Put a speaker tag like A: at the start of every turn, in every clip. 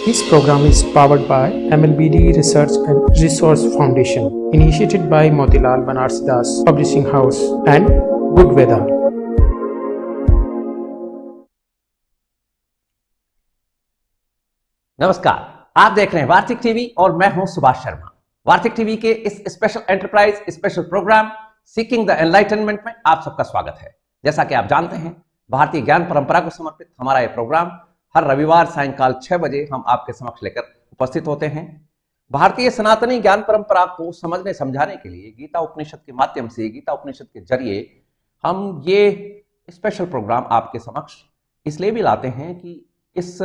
A: This program is powered by MLBD Research and Resource Foundation, initiated by Motilal Banarsidass Publishing House and Good Weather.
B: नमस्कार, आप देख रहे हैं वार्तिक TV और मैं हूं सुभाष शर्मा। वार्तिक टीवी के इस special enterprise special programme seeking the enlightenment में आप सबका स्वागत है। जैसा कि आप जानते हैं, भारतीय ज्ञान परंपरा को समर्पित हमारा यह प्रोग्राम हर रविवार सायंकाल 6 बजे हम आपके समक्ष लेकर उपस्थित होते हैं। भारतीय सनातनी ज्ञान परंपरा को समझने समझाने के लिए गीता उपनिषद के माध्यम से, गीता उपनिषद के जरिए हम ये स्पेशल प्रोग्राम आपके समक्ष इसलिए भी लाते हैं कि इस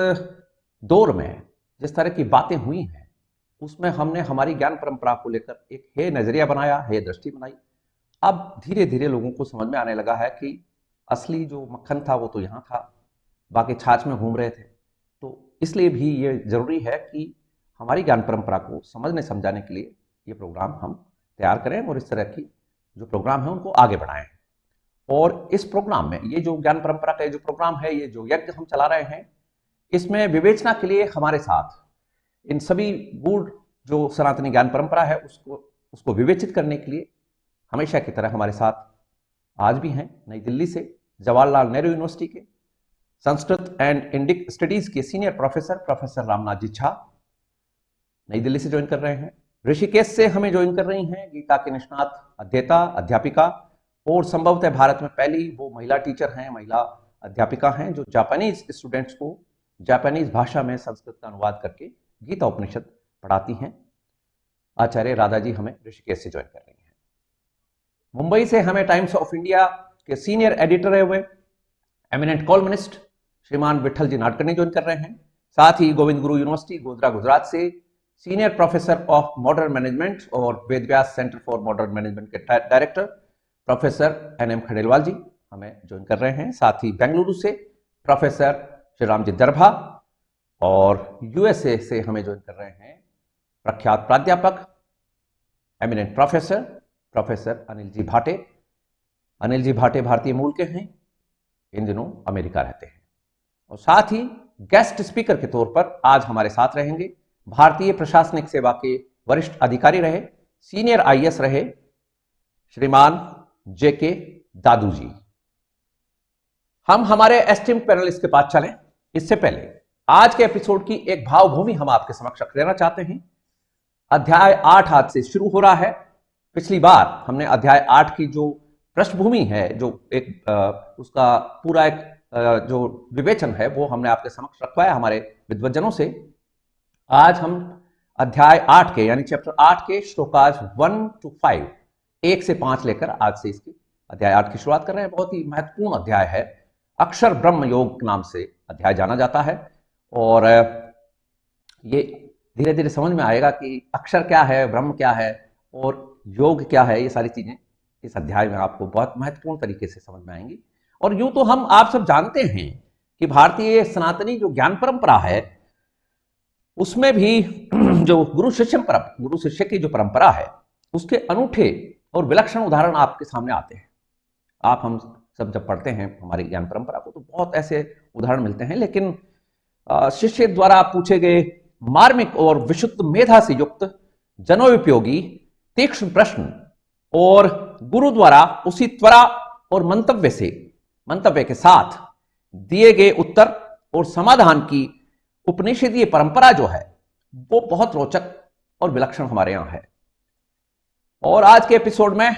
B: दौर में जिस तरह की बातें हुई हैं उसमें हमने हमारी ज्ञान परंपरा को लेकर एक है नजरिया बनाया, है दृष्टि बनाई। अब धीरे धीरे लोगों को समझ में आने लगा है कि असली जो मक्खन था वो तो यहाँ था, बाकी छाछ में घूम रहे थे। तो इसलिए भी ये जरूरी है कि हमारी ज्ञान परंपरा को समझने समझाने के लिए ये प्रोग्राम हम तैयार करें और इस तरह की जो प्रोग्राम है उनको आगे बढ़ाएं। और इस प्रोग्राम में ये जो ज्ञान परंपरा का जो प्रोग्राम है, ये जो यज्ञ हम चला रहे हैं, इसमें विवेचना के लिए हमारे साथ इन सभी गूढ़ जो सनातनी ज्ञान परंपरा है उसको विवेचित करने के लिए हमेशा की तरह हमारे साथ आज भी हैं नई दिल्ली से जवाहरलाल नेहरू यूनिवर्सिटी के संस्कृत एंड इंडिक स्टडीज के सीनियर प्रोफेसर रामनाथ जी झा नई दिल्ली से ज्वाइन कर रहे हैं। ऋषिकेश से हमें ज्वाइन कर रही हैं गीता के निष्णात अध्येता अध्यापिका और संभवतः भारत में पहली वो महिला टीचर हैं, महिला अध्यापिका हैं जो जापानीज स्टूडेंट्स को जापानीज भाषा में संस्कृत का अनुवाद करके गीता उपनिषद पढ़ाती हैं। आचार्य राधा जी हमें ऋषिकेश से ज्वाइन कर रही हैं। मुंबई से हमें टाइम्स ऑफ इंडिया के सीनियर एडिटर रहे हुए एमिनेंट कॉलमनिस्ट श्रीमान विठल जी नाडकर्नी ज्वाइन कर रहे हैं। साथ ही गोविंद गुरु यूनिवर्सिटी गोधरा गुजरात से senior professor of modern management और Vedvyas centre for modern management के director professor N M Khandelwal ji हमें ज्वाइन कर रहे हैं। साथ ही बेंगलुरु से प्रोफेसर श्रीराम जी दर्भा और यूएसए से हमें ज्वाइन कर रहे हैं प्रख्यात प्राध्यापक एमिनेंट प्रोफेसर अनिल जी भाटे। अनिल जी भाटे भारतीय मूल के हैं, इन दिनों अमेरिका रहते हैं। और साथ ही गेस्ट स्पीकर के तौर पर आज हमारे साथ रहेंगे भारतीय प्रशासनिक सेवा के वरिष्ठ अधिकारी रहे, सीनियर आईएएस रहे श्रीमान जेके दादू जी। हम हमारे एस्टीम्ड पैनलिस्ट के पास चलें इससे पहले आज के एपिसोड की एक भावभूमि हम आपके समक्ष रख देना चाहते हैं। अध्याय 8 आज से शुरू हो रहा है। पिछली बार हमने अध्याय 8 की जो पृष्ठभूमि है, जो एक उसका पूरा एक जो विवेचन है वो हमने आपके समक्ष रखवाया हमारे विद्वज्जनों से। आज हम अध्याय 8 के यानी चैप्टर 8 के श्लोकाज 1 to 5 1 से 5 लेकर आज से इसकी अध्याय 8 की शुरुआत कर रहे हैं। बहुत ही महत्वपूर्ण अध्याय है। अक्षर ब्रह्म योग नाम से अध्याय जाना जाता है और ये धीरे धीरे समझ में आएगा कि अक्षर क्या है, ब्रह्म क्या है और योग क्या है। ये सारी चीजें इस अध्याय में आपको बहुत महत्वपूर्ण तरीके से समझ में आएंगी। और यूं तो हम आप सब जानते हैं कि भारतीय सनातनी जो ज्ञान परंपरा है उसमें भी जो गुरु शिष्य की जो परंपरा है उसके अनूठे और विलक्षण उदाहरण आपके सामने आते हैं। आप हम सब जब पढ़ते हैं हमारी ज्ञान परंपरा को तो बहुत ऐसे उदाहरण मिलते हैं, लेकिन शिष्य द्वारा पूछे गए मार्मिक और विशुद्ध मेधा से युक्त जनोपयोगी तीक्ष्ण प्रश्न और गुरु द्वारा उसी त्वरा और मंतव्य के साथ दिए गए उत्तर और समाधान की उपनिषदीय परंपरा जो है वो बहुत रोचक और विलक्षण हमारे यहां है। और आज के एपिसोड में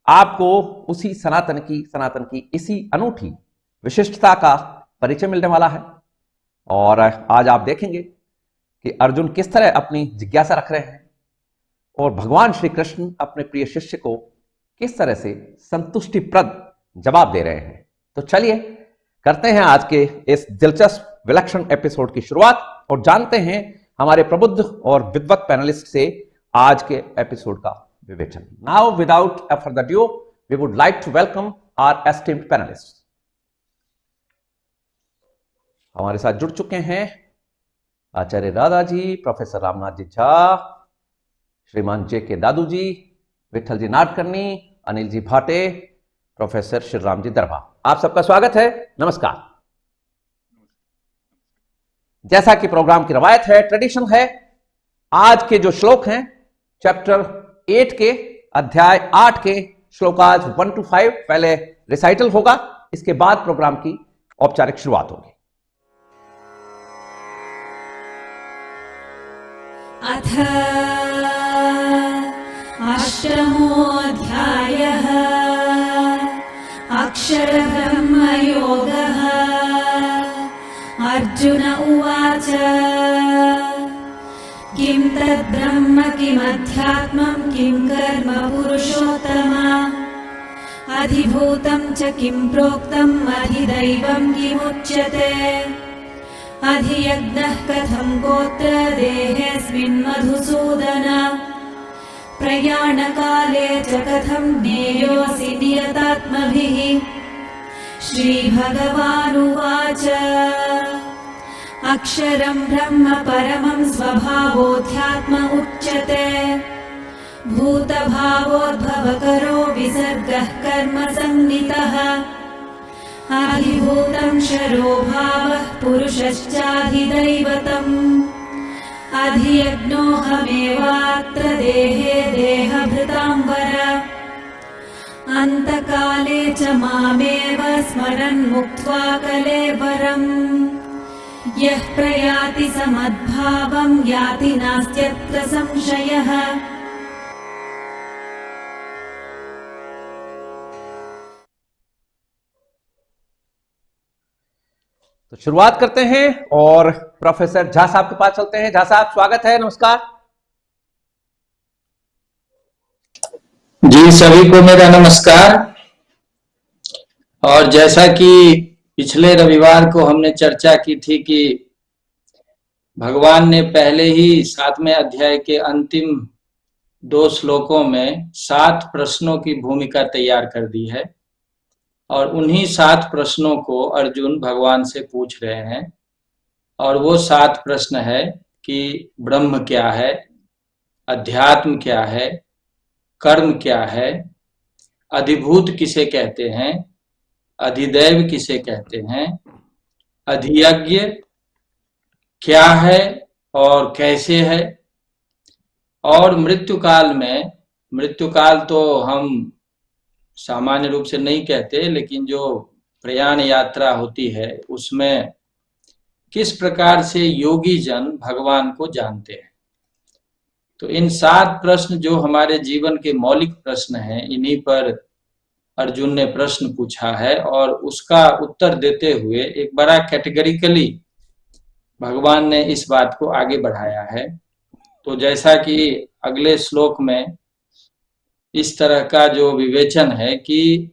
B: आपको उसी सनातन की इसी अनूठी विशिष्टता का परिचय मिलने वाला है। और आज आप देखेंगे कि अर्जुन किस तरह अपनी जिज्ञासा रख रहे हैं और भगवान श्री कृष्ण अपने प्रिय शिष्य को किस तरह से संतुष्टिप्रद जवाब दे रहे हैं। तो चलिए करते हैं आज के इस दिलचस्प विलक्षण एपिसोड की शुरुआत और जानते हैं हमारे प्रबुद्ध और विद्वत पैनलिस्ट से आज के एपिसोड का विवेचन। Now without further due we would like to welcome our esteemed panellist. हमारे साथ जुड़ चुके हैं आचार्य राधा जी, प्रोफेसर रामनाथ जी झा, श्रीमान जेके दादू जी, विठल जी नाडकर्नी, अनिल जी भाटे, प्रोफेसर श्रीराम जी दर्भा। आप सबका स्वागत है। नमस्कार। जैसा कि प्रोग्राम की रवायत है, ट्रेडिशन है, आज के जो श्लोक हैं चैप्टर 8 के अध्याय 8 के श्लोकाज 1 to 5 पहले रिसाइटल होगा, इसके बाद प्रोग्राम की औपचारिक शुरुआत होगी।
C: अथ अष्टमोऽध्यायः अक्षरब्रह्मयोगः। अर्जुन उवाच किं तद्ब्रह्म किमध्यात्मं किं कर्म पुरुषोत्तम। अधिभूतं च किं प्रोक्तम् अधिदैवं किमुच्यते। अधियज्ञः कथं गोत्र देहेऽस्मिन् मधुसूदन। प्रयाणकाले च कथं ज्ञेयोऽसि नियतात्मभिः। श्रीभगवानुवाच अक्षरं ब्रह्म परमं स्वभावोऽध्यात्म उच्यते। भूतभावोद्भवकरो विसर्गः कर्म संज्ञितः। अधिभूतं क्षरो भावः पुरुषश्चाधिदैवतम्। अधियज्ञोऽहमेवात्र देहे देहभृतां वर। अन्तकाले च मामेव स्मरन् मुक्त्वा कलेवरम्। यः प्रयाति समद्भावं याति नास्त्यत्र संशयः।
B: तो शुरुआत करते हैं और प्रोफेसर झा साहब के पास चलते हैं। झा साहब, स्वागत है, नमस्कार।
D: जी, सभी को मेरा नमस्कार। और जैसा कि पिछले रविवार को हमने चर्चा की थी कि भगवान ने पहले ही 7वें अध्याय के अंतिम 2 श्लोकों में 7 प्रश्नों की भूमिका तैयार कर दी है और उन्हीं 7 प्रश्नों को अर्जुन भगवान से पूछ रहे हैं। और वो 7 प्रश्न है कि ब्रह्म क्या है, अध्यात्म क्या है, कर्म क्या है, अधिभूत किसे कहते हैं, अधिदैव किसे कहते हैं, अधियज्ञ क्या है और कैसे है, और मृत्युकाल में, मृत्युकाल तो हम सामान्य रूप से नहीं कहते, लेकिन जो प्रयाण यात्रा होती है उसमें किस प्रकार से योगी जन भगवान को जानते हैं। तो इन 7 प्रश्न जो हमारे जीवन के मौलिक प्रश्न हैं, इन्हीं पर अर्जुन ने प्रश्न पूछा है और उसका उत्तर देते हुए एक बड़ा कैटेगरिकली भगवान ने इस बात को आगे बढ़ाया है। तो जैसा कि अगले श्लोक में इस तरह का जो विवेचन है कि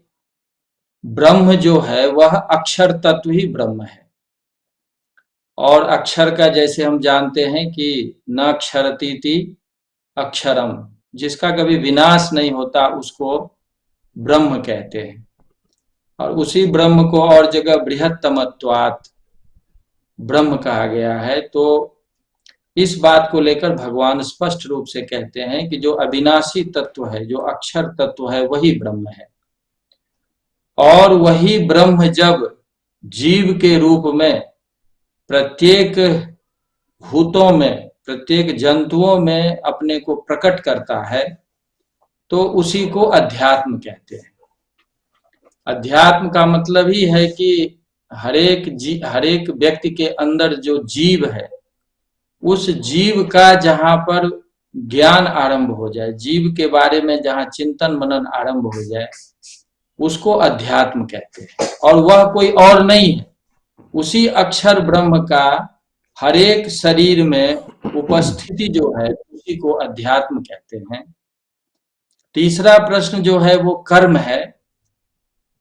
D: ब्रह्म जो है वह अक्षर तत्व ही ब्रह्म है। और अक्षर का जैसे हम जानते हैं कि न क्षरतीति अक्षरम, जिसका कभी विनाश नहीं होता उसको ब्रह्म कहते हैं। और उसी ब्रह्म को और जगह बृहत्तमत्वात् ब्रह्म कहा गया है। तो इस बात को लेकर भगवान स्पष्ट रूप से कहते हैं कि जो अविनाशी तत्व है, जो अक्षर तत्व है, वही ब्रह्म है। और वही ब्रह्म जब जीव के रूप में प्रत्येक भूतों में, प्रत्येक जंतुओं में अपने को प्रकट करता है तो उसी को अध्यात्म कहते हैं। अध्यात्म का मतलब ही है कि हर एक व्यक्ति के अंदर जो जीव है, उस जीव का जहां पर ज्ञान आरंभ हो जाए, जीव के बारे में जहां चिंतन मनन आरंभ हो जाए, उसको अध्यात्म कहते हैं। और वह कोई और नहीं है, उसी अक्षर ब्रह्म का हर एक शरीर में उपस्थिति जो है उसी को अध्यात्म कहते हैं। तीसरा प्रश्न जो है वो कर्म है।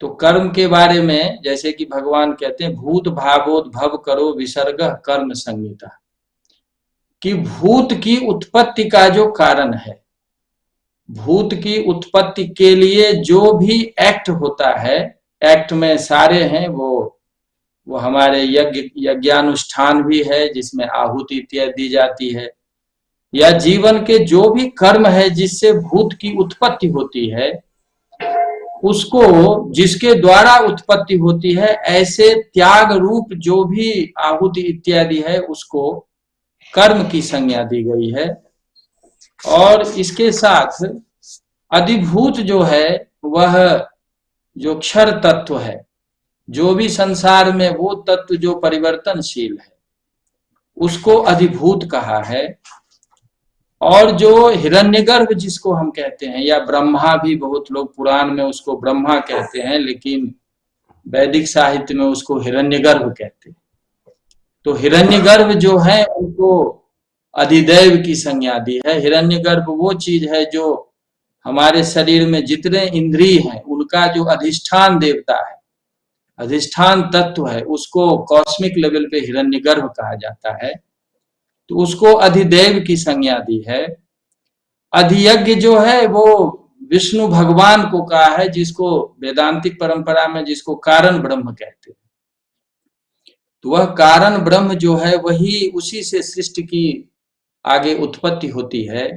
D: तो कर्म के बारे में जैसे कि भगवान कहते हैं भूत भावोद्भव करो विसर्ग कर्म संहिता, कि भूत की उत्पत्ति का जो कारण है, भूत की उत्पत्ति के लिए जो भी एक्ट होता है, एक्ट में सारे हैं, वो हमारे यज्ञानुष्ठान भी है जिसमें आहुति इत्यादि दी जाती है, या जीवन के जो भी कर्म है जिससे भूत की उत्पत्ति होती है, उसको, जिसके द्वारा उत्पत्ति होती है, ऐसे त्याग रूप जो भी आहुति इत्यादि है उसको कर्म की संज्ञा दी गई है। और इसके साथ अधिभूत जो है वह जो क्षर तत्व है, जो भी संसार में वो तत्व जो परिवर्तनशील है उसको अधिभूत कहा है। और जो हिरण्यगर्भ जिसको हम कहते हैं, या ब्रह्मा भी बहुत लोग पुराण में उसको ब्रह्मा कहते हैं, लेकिन वैदिक साहित्य में उसको हिरण्यगर्भ कहते हैं। तो हिरण्यगर्भ जो है उनको अधिदैव की संज्ञा दी है। हिरण्यगर्भ वो चीज है जो हमारे शरीर में जितने इंद्रिय हैं उनका जो अधिष्ठान देवता है, अधिष्ठान तत्व है, उसको कॉस्मिक लेवल पे हिरण्यगर्भ कहा जाता है। तो उसको अधिदेव की संज्ञा दी है। अधियज्ञ जो है वो विष्णु भगवान को कहा है, जिसको वेदांतिक परंपरा में जिसको कारण ब्रह्म कहते हैं। तो वह कारण ब्रह्म जो है वही, उसी से सृष्टि की आगे उत्पत्ति होती है।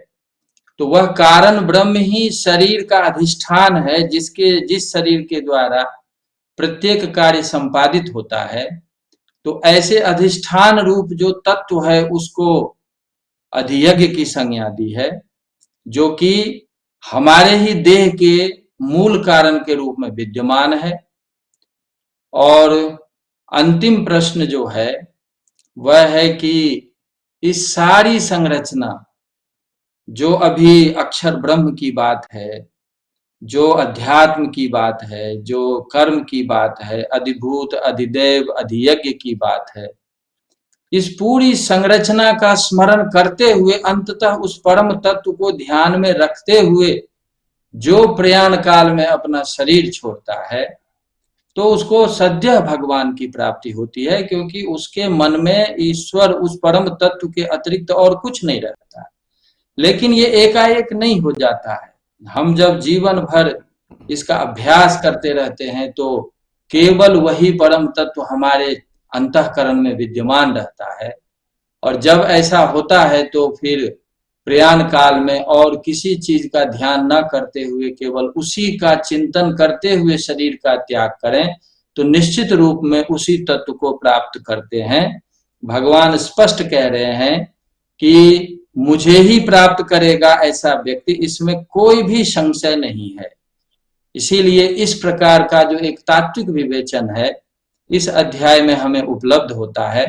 D: तो वह कारण ब्रह्म ही शरीर का अधिष्ठान है, जिस शरीर के द्वारा प्रत्येक कार्य संपादित होता है। तो ऐसे अधिष्ठान रूप जो तत्व है उसको अधियज्ञ की संज्ञा दी है, जो कि हमारे ही देह के मूल कारण के रूप में विद्यमान है। और अंतिम प्रश्न जो है वह है कि इस सारी संरचना, जो अभी अक्षर ब्रह्म की बात है, जो अध्यात्म की बात है, जो कर्म की बात है, अधिभूत, अधिदेव, अधियज्ञ की बात है, इस पूरी संरचना का स्मरण करते हुए अंततः उस परम तत्व को ध्यान में रखते हुए जो प्रयाण काल में अपना शरीर छोड़ता है, तो उसको सद्य भगवान की प्राप्ति होती है, क्योंकि उसके मन में ईश्वर, उस परम तत्व के अतिरिक्त और कुछ नहीं रहता। लेकिन ये एकाएक नहीं हो जाता है। हम जब जीवन भर इसका अभ्यास करते रहते हैं तो केवल वही परम तत्व हमारे अंतःकरण में विद्यमान रहता है। और जब ऐसा होता है तो फिर प्रयाण काल में और किसी चीज का ध्यान न करते हुए केवल उसी का चिंतन करते हुए शरीर का त्याग करें तो निश्चित रूप में उसी तत्व को प्राप्त करते हैं। भगवान स्पष्ट कह रहे हैं कि मुझे ही प्राप्त करेगा ऐसा व्यक्ति, इसमें कोई भी संशय नहीं है। इसीलिए इस प्रकार का जो एक तात्विक विवेचन है इस अध्याय में हमें उपलब्ध होता है।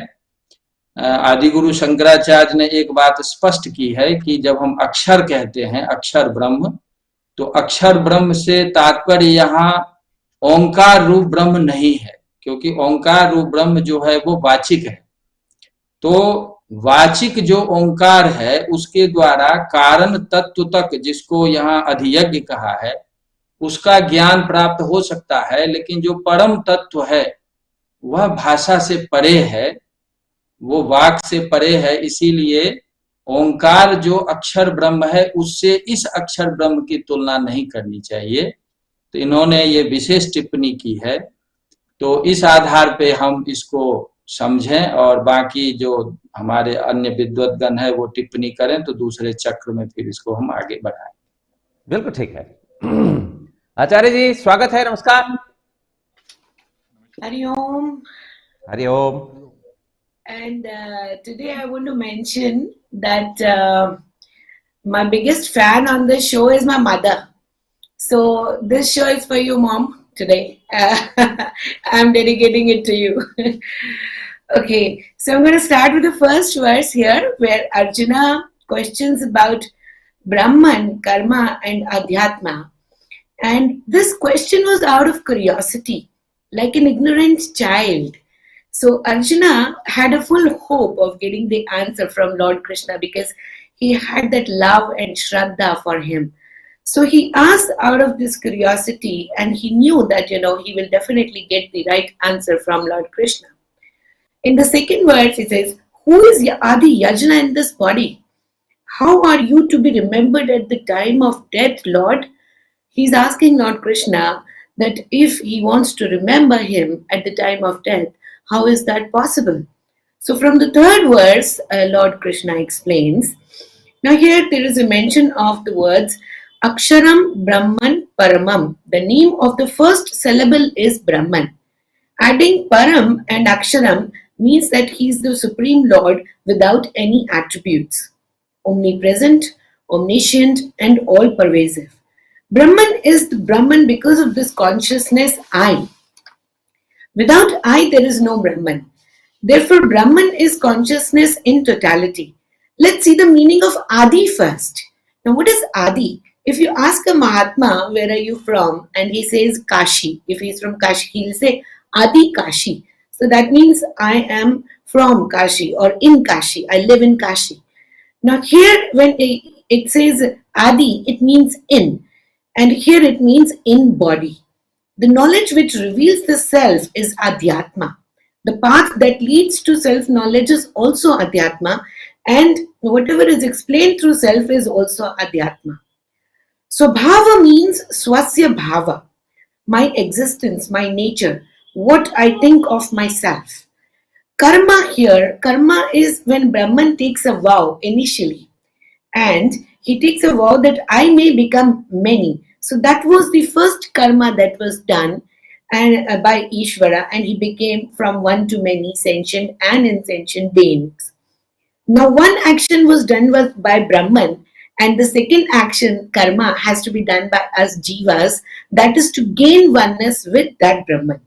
D: आदि गुरु शंकराचार्य ने एक बात स्पष्ट की है कि जब हम अक्षर कहते हैं, अक्षर ब्रह्म, तो अक्षर ब्रह्म से तात्पर्य यहाँ ओंकार रूप ब्रह्म नहीं है, क्योंकि ओंकार रूप ब्रह्म जो है वो वाचिक है। तो वाचिक जो ओंकार है उसके द्वारा कारण तत्व तक, जिसको यहाँ अधियज्ञ कहा है, उसका ज्ञान प्राप्त हो सकता है। लेकिन जो परम तत्व है वह भाषा से परे है, वो वाक से परे है। इसीलिए ओंकार जो अक्षर ब्रह्म है उससे इस अक्षर ब्रह्म की तुलना नहीं करनी चाहिए। तो इन्होंने ये विशेष टिप्पणी की है। तो इस आधार पे हम इसको समझें और बाकी जो हमारे अन्य विद्वतगण है वो टिप्पणी करें, तो दूसरे चक्र में फिर इसको हम आगे बढ़ाएं।
B: बिल्कुल ठीक है। आचार्य जी स्वागत है, नमस्कार।
E: Hariom.
B: Hariom.
E: And today I want to mention that my biggest fan on this show is my mother. So this show is for you, Mom, today. I'm dedicating it to you. Okay, so I'm going to start with the first verse here, where Arjuna questions about Brahman, Karma and Adhyatma. And this question was out of curiosity, like an ignorant child. So Arjuna had a full hope of getting the answer from Lord Krishna because he had that love and Shraddha for him. So he asked out of this curiosity, and he knew that, he will definitely get the right answer from Lord Krishna. In the second verse, he says, who is Adi Yajna in this body? How are you to be remembered at the time of death, Lord? He's asking Lord Krishna that if he wants to remember him at the time of death, how is that possible? So from the third verse, Lord Krishna explains. Now here there is a mention of the words Aksharam Brahman Paramam. The name of the first syllable is Brahman. Adding Param and Aksharam means that he is the Supreme Lord without any attributes, omnipresent, omniscient, and all pervasive. Brahman is the Brahman because of this consciousness I. Without I, there is no Brahman. Therefore, Brahman is consciousness in totality. Let's see the meaning of Adi first. Now, what is Adi? If you ask a Mahatma, where are you from? And he says Kashi. If he's from Kashi, he'll say Adi Kashi. So that means I am from Kashi or in Kashi. I live in Kashi. Now here when it says Adi, it means in. And here it means in body. The knowledge which reveals the self is Adhyatma. The path that leads to self-knowledge is also Adhyatma. And whatever is explained through self is also Adhyatma. Swabhava means swasya bhava, my existence, my nature, what I think of myself. Karma here, karma is when Brahman takes a vow initially, and he takes a vow that I may become many. So that was the first karma that was done and by Ishvara, and he became from one to many, sentient and insentient beings. Now one action was done by Brahman, and the second action, karma, has to be done by us jivas, that is to gain oneness with that Brahman.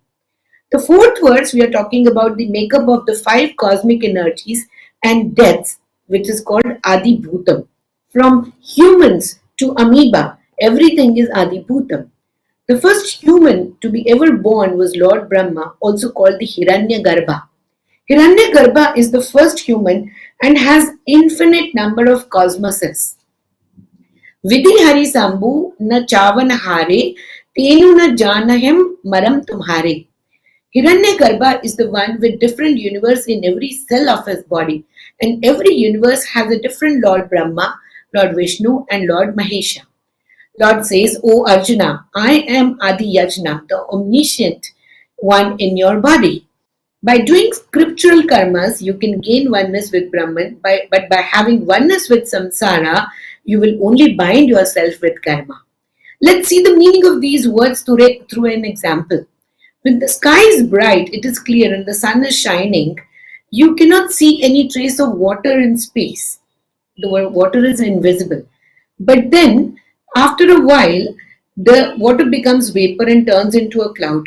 E: The fourth verse, we are talking about the makeup of the 5 cosmic energies and deaths, which is called Adi Bhutam. From humans to amoeba, everything is Adi Bhutam. The first human to be ever born was Lord Brahma, also called the Hiranyagarbha. Hiranyagarbha is the first human and has infinite number of cosmoses. Vidhi Hari Sambhu na chavan hare, tenu na janahem maram tumhare. Hiranyagarbha is the one with different universe in every cell of his body, and every universe has a different Lord Brahma, Lord Vishnu, and Lord Mahesha. Lord says, O Arjuna, I am Adi Yajna, the omniscient one in your body. By doing scriptural karmas, you can gain oneness with Brahman, but by having oneness with samsara, you will only bind yourself with karma. Let's see the meaning of these words through an example. When the sky is bright, it is clear and the sun is shining, you cannot see any trace of water in space. The water is invisible. But then, after a while, the water becomes vapor and turns into a cloud.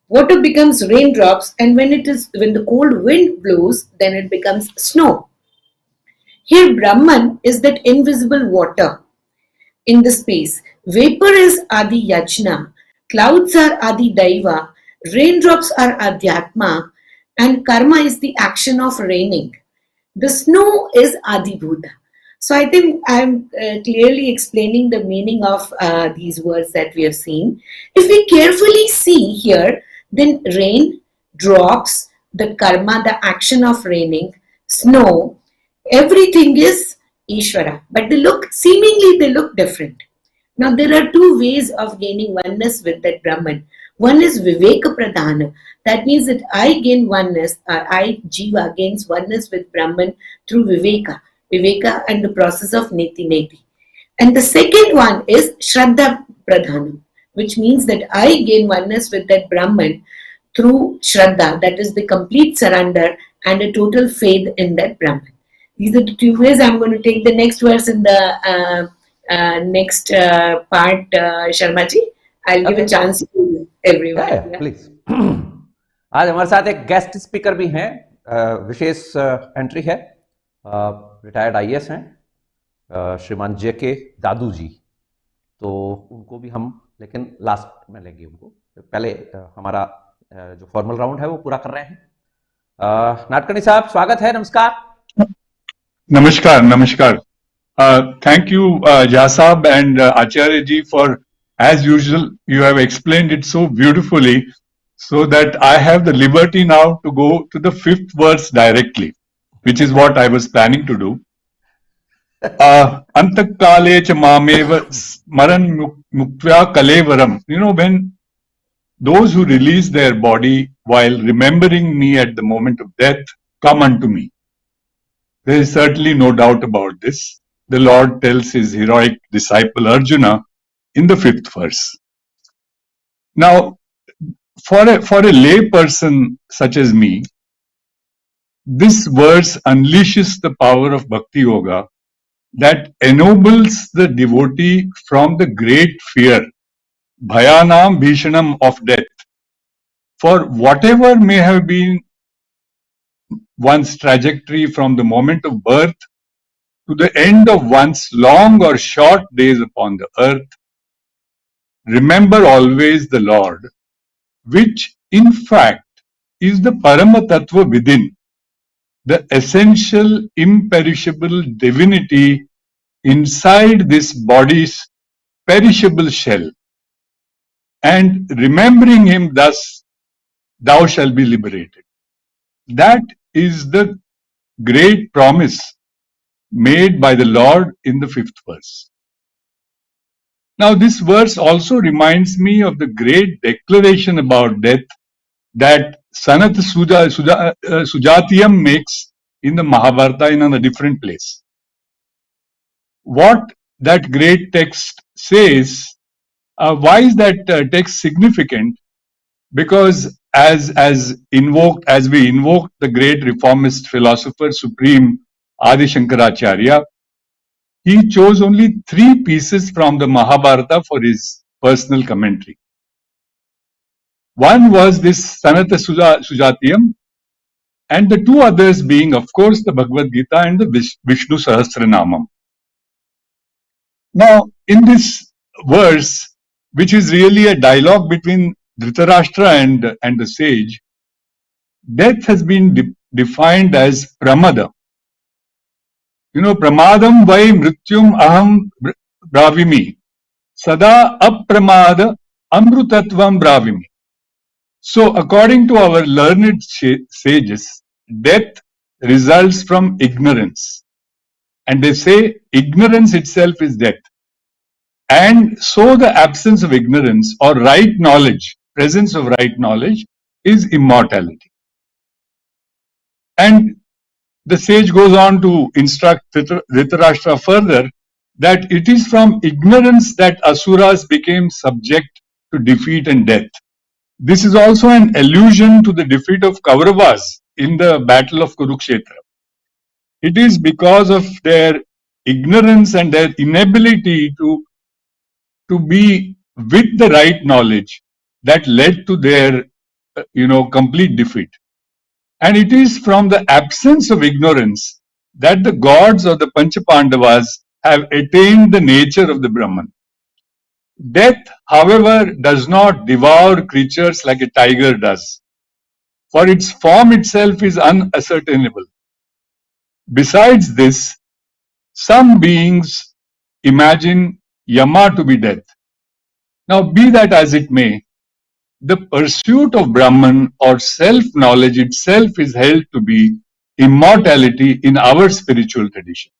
E: Water becomes raindrops, and when the cold wind blows, then it becomes snow. Here Brahman is that invisible water in the space. Vapor is Adi Yajna, clouds are Adi Daiva, raindrops are Adhyatma, and karma is the action of raining. The snow is Adi Bhuta. So I think I'm clearly explaining the meaning of these words that we have seen. If we carefully see here, then rain, drops, the karma, the action of raining, snow, everything is Ishvara. But seemingly they look different. Now there are 2 ways of gaining oneness with that Brahman. One is Viveka Pradhana. That means that I gain oneness, I Jiva gains oneness with Brahman through Viveka. Viveka and the process of Neti Neti. And the second one is Shraddha Pradhanam, which means that I gain oneness with that Brahman through Shraddha, that is the complete surrender and a total faith in that Brahman. These are the 2 ways. I'm going to take the next verse in the next part, Sharmaji. I'll give a chance to everyone.
B: Yeah, please. आज हमारे साथ एक guest speaker भी हैं, विशेष entry है, retired IAS हैं, श्रीमान JK दादू जी. तो उनको भी हम लेकिन लास्ट में लेंगे. उनको पहले हमारा जो फॉर्मल राउंड है वो पूरा कर रहे हैं. नाडकर्णी साहब, स्वागत है. नमस्कार.
F: नमस्कार. नमस्कार. Thank you, Jha Sahab and Acharya ji, for, as usual, you have explained it so beautifully, so that I have the liberty now to go to the 5th verse directly, which is what I was planning to do. Antakale cha mameva smaran muktva kalevaram. You know, when those who release their body while remembering me at the moment of death come unto me. There is certainly no doubt about this. The Lord tells his heroic disciple Arjuna in the 5th verse. Now, for a lay person such as me, this verse unleashes the power of Bhakti Yoga that ennobles the devotee from the great fear, bhayanam bhishanam, of death. For whatever may have been one's trajectory from the moment of birth to the end of one's long or short days upon the earth, remember always the Lord, which in fact is the Parama Tattva within, the essential imperishable divinity inside this body's perishable shell. And remembering him thus, thou shalt be liberated. That is the great promise made by the Lord in the 5th verse. Now, this verse also reminds me of the great declaration about death that Sanat Sujatiyam makes in the Mahabharata in a different place. What that great text says, why is that text significant? Because as we invoked the great reformist philosopher supreme Adi Shankaracharya, he chose only 3 pieces from the Mahabharata for his personal commentary. One was this Sanata Sujatiyam, and the 2 others being, of course, the Bhagavad Gita and the Vishnu Sahasranamam. Now, in this verse, which is really a dialogue between Dhritarashtra and the sage, death has been defined as pramada. You know, pramadam vai mrityum aham bravimi, sada apramada amrutatvam bravimi. So, according to our learned sages, death results from ignorance. And they say ignorance itself is death. And so the absence of ignorance or right knowledge, presence of right knowledge, is immortality. And the sage goes on to instruct Dhritarashtra further that it is from ignorance that asuras became subject to defeat and death. This is also an allusion to the defeat of Kauravas in the battle of Kurukshetra. It is because of their ignorance and their inability to be with the right knowledge that led to their complete defeat. And it is from the absence of ignorance that the gods of the Panchapandavas have attained the nature of the Brahman. Death, however, does not devour creatures like a tiger does, for its form itself is unascertainable. Besides this, some beings imagine Yama to be death. Now, be that as it may, the pursuit of Brahman or self-knowledge itself is held to be immortality in our spiritual tradition.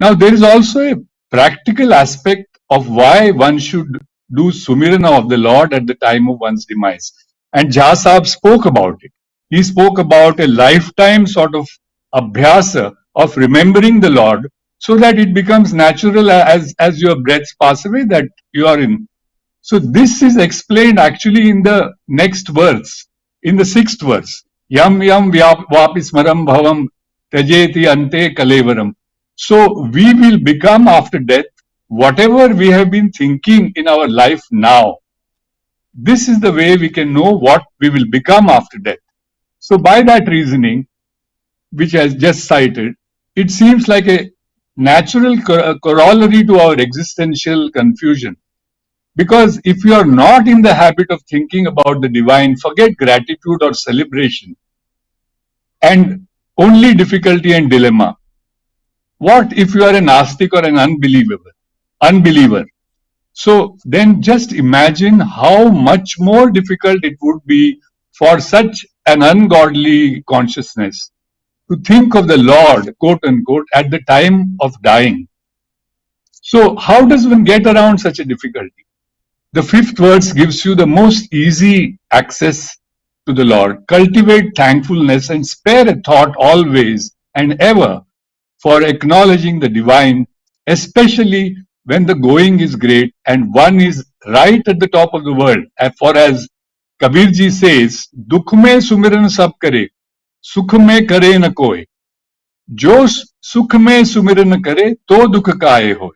F: Now, there is also a practical aspect of why one should do Sumirana of the Lord at the time of one's demise. And Jha Sahab spoke about it. He spoke about a lifetime sort of abhyasa of remembering the Lord so that it becomes natural as your breaths pass away that you are in. So this is explained actually in the next verse, in the 6th verse. Yam yam vapismaram bhavam tajeti ante kalevaram. So we will become after death whatever we have been thinking in our life now. This is the way we can know what we will become after death. So by that reasoning, which I just cited, it seems like a natural corollary to our existential confusion. Because if you are not in the habit of thinking about the divine, forget gratitude or celebration, and only difficulty and dilemma. What if you are an Astic or an unbeliever? So then just imagine how much more difficult it would be for such an ungodly consciousness to think of the Lord, quote unquote, at the time of dying. So how does one get around such a difficulty? The 5th verse gives you the most easy access to the Lord. Cultivate thankfulness and spare a thought always and ever for acknowledging the divine, especially when the going is great and one is right at the top of the world. For as Kabir ji says, Dukh mein sumiran sab kare, sukh mein kare na koi. Jo sukh mein sumiran kare, to dukh kaaye hoy.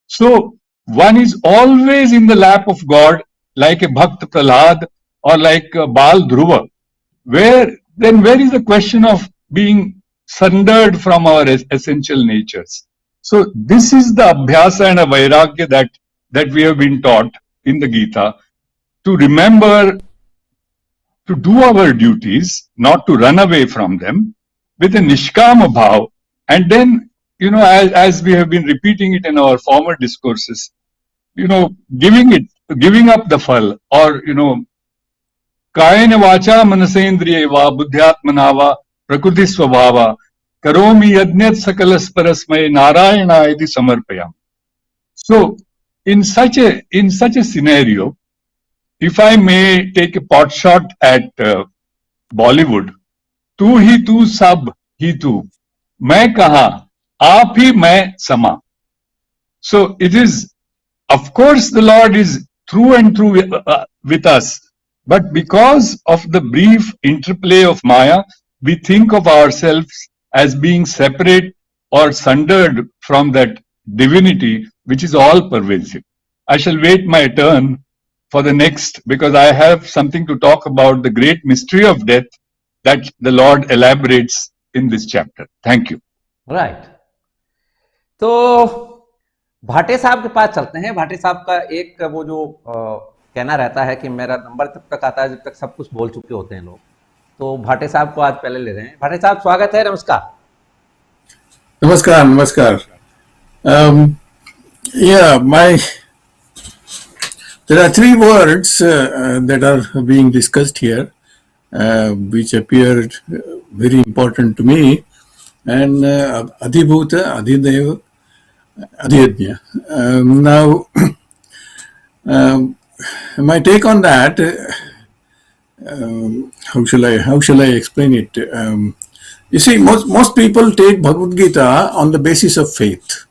F: So one is always in the lap of God, like a Bhakt Prahlad or like a Bal Dhruva. Where is the question of being sundered from our essential natures? So this is the abhyasa and a vairagya that we have been taught in the Gita, to remember to do our duties, not to run away from them, with a nishkama bhav, and then, as we have been repeating it in our former discourses, giving up the phal, or, कायेन वाचा मनसेन्द्रिये वा बुद्ध्यात्मना वा प्रकृति स्वभावा करोमि यज्ञ सकल परस्मै नारायणाय samarpayam. So in such a scenario, if I may take a pot shot at Bollywood, तू ही तू सब ही तू, मैं कहा आप ही मैं समा. So it is, of course, the Lord is through and through with us. But because of the brief interplay of Maya, we think of ourselves as being separate or sundered from that divinity which is all pervasive. I shall wait my turn for the next, because I have something to talk about the great mystery of death that the Lord elaborates in this chapter. Thank you.
B: Right. तो भाटे साहब के पास चलते हैं. भाटे साहब का एक वो जो कहना रहता है कि मेरा नंबर तब तक आता है जब तक सब कुछ बोल चुके होते हैं लोग. तो भाटे साहब को आज पहले ले रहे हैं. भाटे साहब, स्वागत है. नमस्कार.
G: नमस्कार. There are three words that are being discussed here, which appear very important to me, and Adhibhuta, Adhideva, Adhyajna. Now, my take on that, how shall I explain it? You see, most people take Bhagavad Gita on the basis of faith.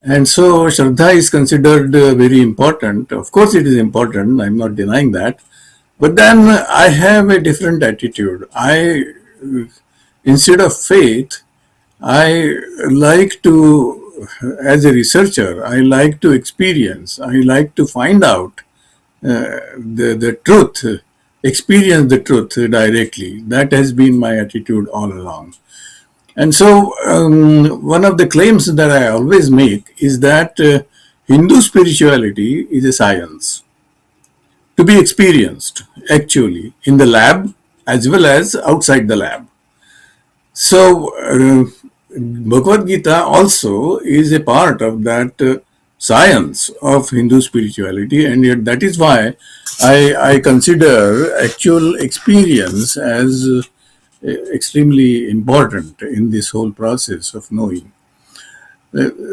G: And so Shraddha is considered very important. Of course it is important, I'm not denying that. But then I have a different attitude. Instead of faith, I like to, as a researcher, I like to experience, I like to find out the truth, experience the truth directly. That has been my attitude all along. And so one of the claims that I always make is that Hindu spirituality is a science to be experienced actually in the lab as well as outside the lab. So Bhagavad Gita also is a part of that science of Hindu spirituality, and yet that is why I consider actual experience as extremely important in this whole process of knowing.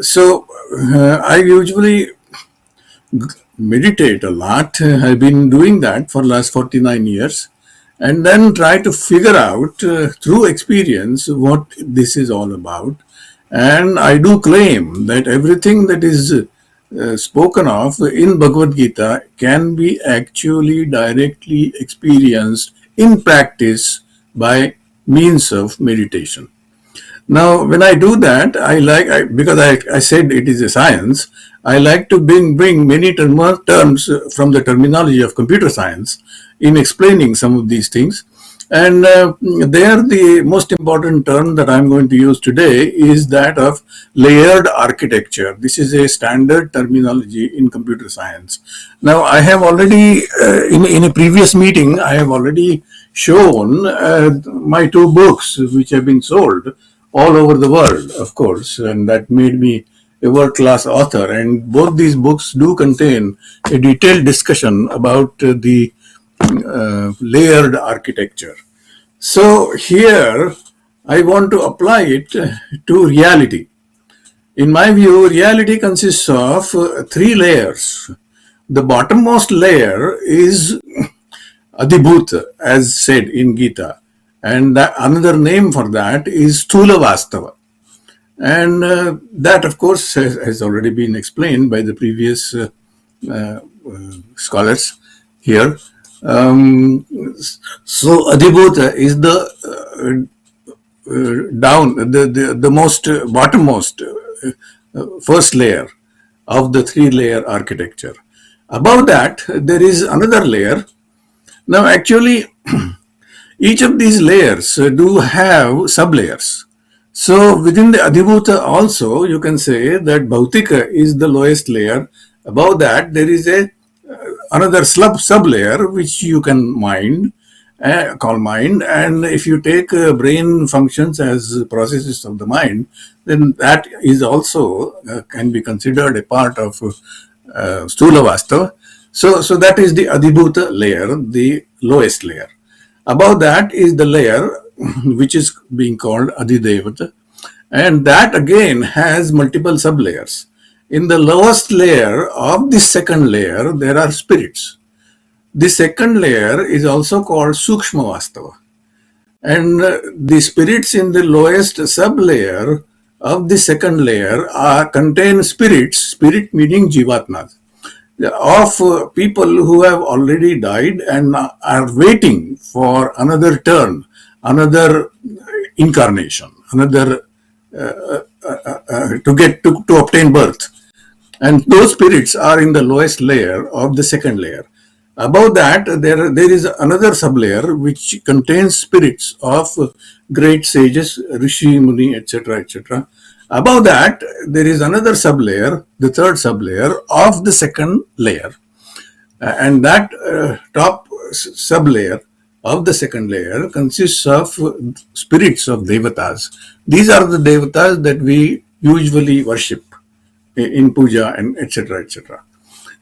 G: So I usually meditate a lot. I've been doing that for the last 49 years, and then try to figure out through experience what this is all about. And I do claim that everything that is spoken of in Bhagavad Gita can be actually directly experienced in practice by means of meditation. Now, when I do that, because I said it is a science, I like to bring many terms from the terminology of computer science in explaining some of these things. And there, the most important term that I'm going to use today is that of layered architecture. This is a standard terminology in computer science. Now, I have already, in a previous meeting, I have already shown my two books, which have been sold all over the world, of course, and that made me a world-class author. And both these books do contain a detailed discussion about the layered architecture. So here I want to apply it to reality. In my view, reality consists of three layers. The bottommost layer is Adhibhuta, as said in Gita, and another name for that is Sthula Vastava. And that, of course, has already been explained by the previous scholars here. So Adhibhuta is the down, the most bottommost first layer of the three-layer architecture. Above that, there is another layer. Now, actually, each of these layers do have sublayers. So within the Adhibhuta also, you can say that Bhautika is the lowest layer. Above that, there is a another sub-layer which you can call mind. And if you take brain functions as processes of the mind, then that is also can be considered a part of Stula Vastava. So that is the Adhibhuta layer, the lowest layer. Above that is the layer which is being called Adhidevata, and that again has multiple sublayers. In the lowest layer of this second layer, there are spirits. The second layer is also called Sukshma Vastava. And the spirits in the lowest sublayer of the second layer contain spirits, spirit meaning Jivatmas, of people who have already died and are waiting for another turn, another incarnation, another to obtain birth. And those spirits are in the lowest layer of the second layer. Above that, there is another sublayer which contains spirits of great sages, Rishi, Muni, etc., etc. Above that, there is another sublayer, the third sublayer of the second layer. And that top sublayer of the second layer consists of spirits of devatas. These are the devatas that we usually worship in puja and etc., etc.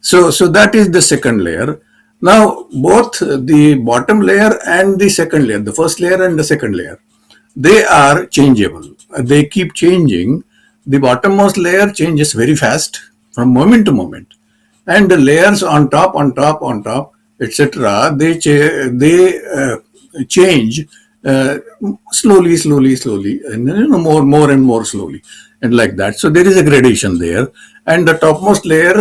G: So that is the second layer. Now, both the bottom layer and the second layer, the first layer and the second layer, they are changeable. They keep changing. The bottommost layer changes very fast from moment to moment. And the layers on top, etc., they change slowly, and more and more slowly, and like that. So there is a gradation there. And the topmost layer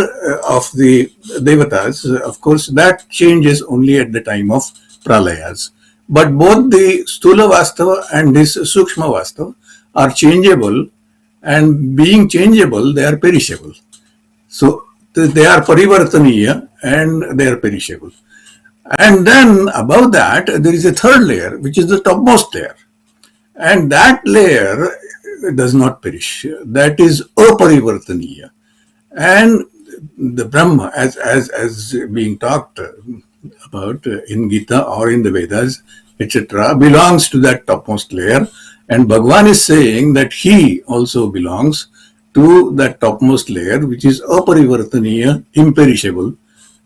G: of the devatas, of course, that changes only at the time of pralayas. But both the Stula Vastava and this Sukshma Vastava are changeable, and being changeable, they are perishable. So they are parivartaniya and they are perishable. And then above that, there is a third layer, which is the topmost layer. And that layer does not perish. That is aparivartaniya. And the Brahma, as being talked about in Gita or in the Vedas, etc., belongs to that topmost layer. And Bhagavan is saying that he also belongs to that topmost layer, which is aparivartaniya, imperishable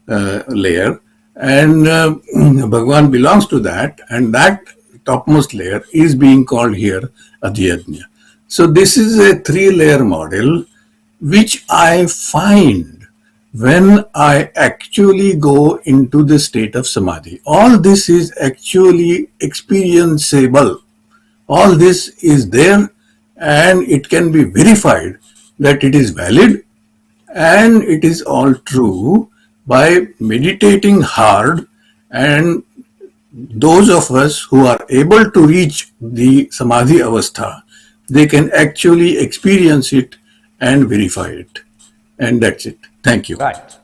G: layer. And Bhagavan belongs to that, and that topmost layer is being called here Adhyajna. So this is a three-layer model which I find when I actually go into the state of Samadhi. All this is actually experienceable. All this is there, and it can be verified that it is valid and it is all true by meditating hard. And those of us who are able to reach the Samadhi Avastha, they can actually experience it and verify it. And that's it. Thank you.
B: Right.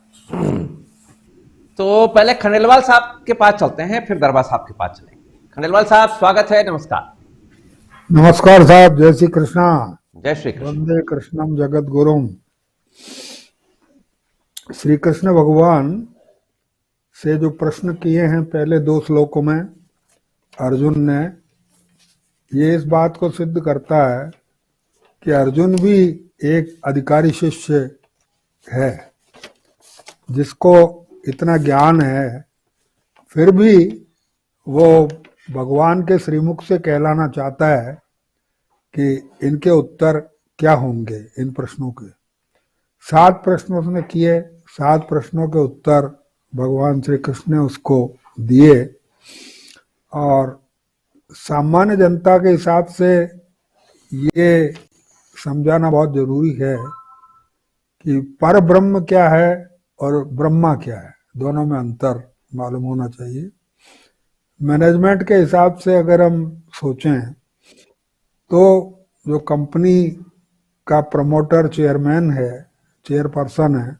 B: तो पहले खंडेलवाल साहब के पास चलते हैं, फिर दरबार साहब के पास चलेंगे। खंडेलवाल साहब, स्वागत है, नमस्कार।
H: नमस्कार साहब, जय श्री कृष्णा।
B: जय श्री कृष्ण।
H: वंदे कृष्णम जगत गुरुम। श्री कृष्ण भगवान से जो प्रश्न किए हैं पहले दो श्लोकों में अर्जुन ने, ये इस बात को सिद्ध करता है कि अर्जुन भी एक अधिकारी शिष्य है, जिसको इतना ज्ञान है, फिर भी वो भगवान के श्रीमुख से कहलाना चाहता है कि इनके उत्तर क्या होंगे इन प्रश्नों के। 7 प्रश्न उसने किए, 7 प्रश्नों के उत्तर भगवान श्री कृष्ण ने उसको दिए। और सामान्य जनता के हिसाब से ये समझाना बहुत जरूरी है कि पर ब्रह्म क्या है और ब्रह्मा क्या है, दोनों में अंतर मालूम होना चाहिए। मैनेजमेंट के हिसाब से अगर हम सोचें तो जो कंपनी का प्रमोटर चेयरमैन है, चेयरपर्सन है,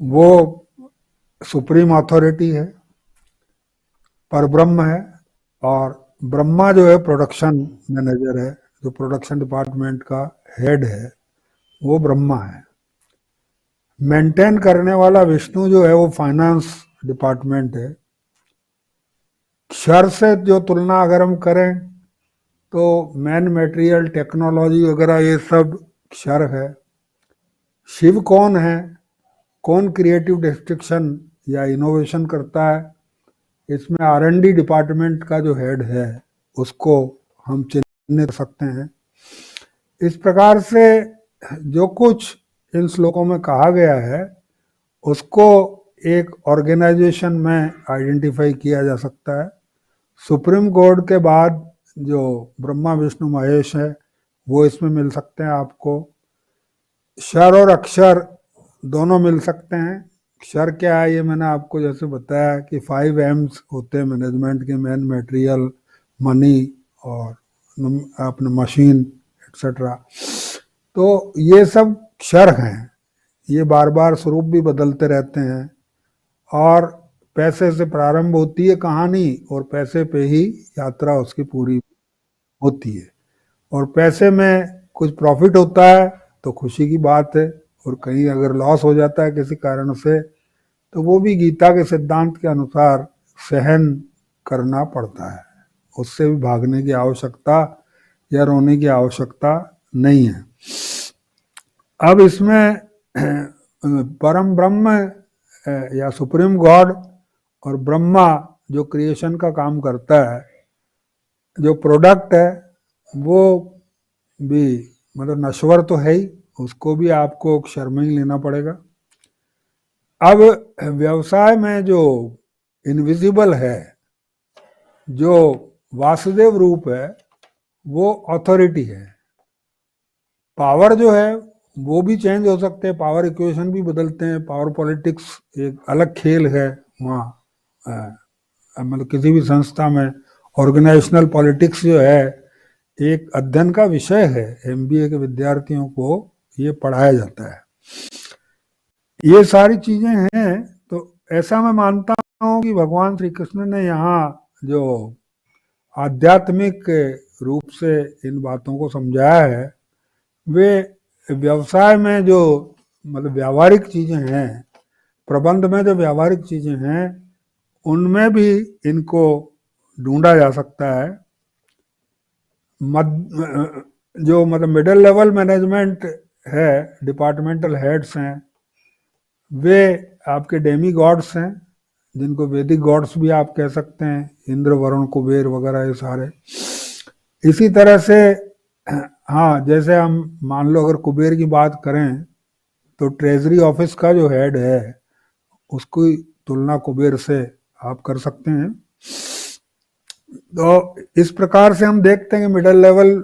H: वो सुप्रीम अथॉरिटी है, परब्रह्म है, और ब्रह्मा जो है प्रोडक्शन मैनेजर है, जो प्रोडक्शन डिपार्टमेंट का हेड है वो ब्रह्मा है। मेंटेन करने वाला विष्णु जो है वो फाइनेंस डिपार्टमेंट है। क्षर से जो तुलना अगर हम करें तो मैन मटेरियल टेक्नोलॉजी वगैरह ये सब क्षर है। शिव कौन है, कौन क्रिएटिव डिस्ट्रक्शन या इनोवेशन करता है, इसमें R&D डिपार्टमेंट का जो हेड है उसको हम चिन्हित कर सकते हैं। इस प्रकार से जो कुछ इन श्लोकों में कहा गया है उसको एक ऑर्गेनाइजेशन में आइडेंटिफाई किया जा सकता है। सुप्रीम गॉड के बाद जो ब्रह्मा विष्णु महेश है वो इसमें मिल सकते हैं आपको। क्षर और अक्षर दोनों मिल सकते हैं। क्षर क्या है ये मैंने आपको जैसे बताया कि 5 M's होते हैं मैनेजमेंट के, मैन मटेरियल, मनी और अपने मशीन एक्सेट्रा। तो ये सब क्षर हैं, ये बार बार स्वरूप भी बदलते रहते हैं और पैसे से प्रारंभ होती है कहानी और पैसे पे ही यात्रा उसकी पूरी होती है। और पैसे में कुछ प्रॉफिट होता है तो खुशी की बात है, और कहीं अगर लॉस हो जाता है किसी कारण से तो वो भी गीता के सिद्धांत के अनुसार सहन करना पड़ता है, उससे भी भागने की आवश्यकता या रोने की आवश्यकता नहीं है। अब इसमें परम ब्रह्म या सुप्रीम गॉड और ब्रह्मा जो क्रिएशन का काम करता है, जो प्रोडक्ट है वो भी मतलब नश्वर तो है ही, उसको भी आपको क्षर में ही लेना पड़ेगा। अब व्यवसाय में जो इनविजिबल है, जो वासुदेव रूप है, वो अथॉरिटी है। पावर जो है वो भी चेंज हो सकते हैं, पावर इक्वेशन भी बदलते हैं, पावर पॉलिटिक्स एक अलग खेल है वहाँ। मतलब किसी भी संस्था में ऑर्गेनाइजेशनल पॉलिटिक्स जो है एक अध्ययन का विषय है, MBA के विद्यार्थियों को ये पढ़ाया जाता है। ये सारी चीजें हैं। तो ऐसा मैं मानता हूँ कि भगवान श्री कृष्ण ने यहाँ जो आध्यात्मिक रूप से इन बातों को समझाया है, वे व्यवसाय में जो मतलब व्यावहारिक चीजें हैं, प्रबंध में जो व्यावहारिक चीजें हैं, उनमें भी इनको ढूंढा जा सकता है। जो मतलब मिडिल लेवल मैनेजमेंट है, डिपार्टमेंटल हेड्स हैं, वे आपके डेमी गॉड्स हैं, जिनको वैदिक गॉड्स भी आप कह सकते हैं, इंद्र वरुण कुबेर वगैरह ये सारे। इसी तरह से हाँ, जैसे हम मान लो अगर कुबेर की बात करें तो ट्रेजरी ऑफिस का जो हेड है उसकी तुलना कुबेर से आप कर सकते हैं। तो इस प्रकार से हम देखते हैं कि मिडिल लेवल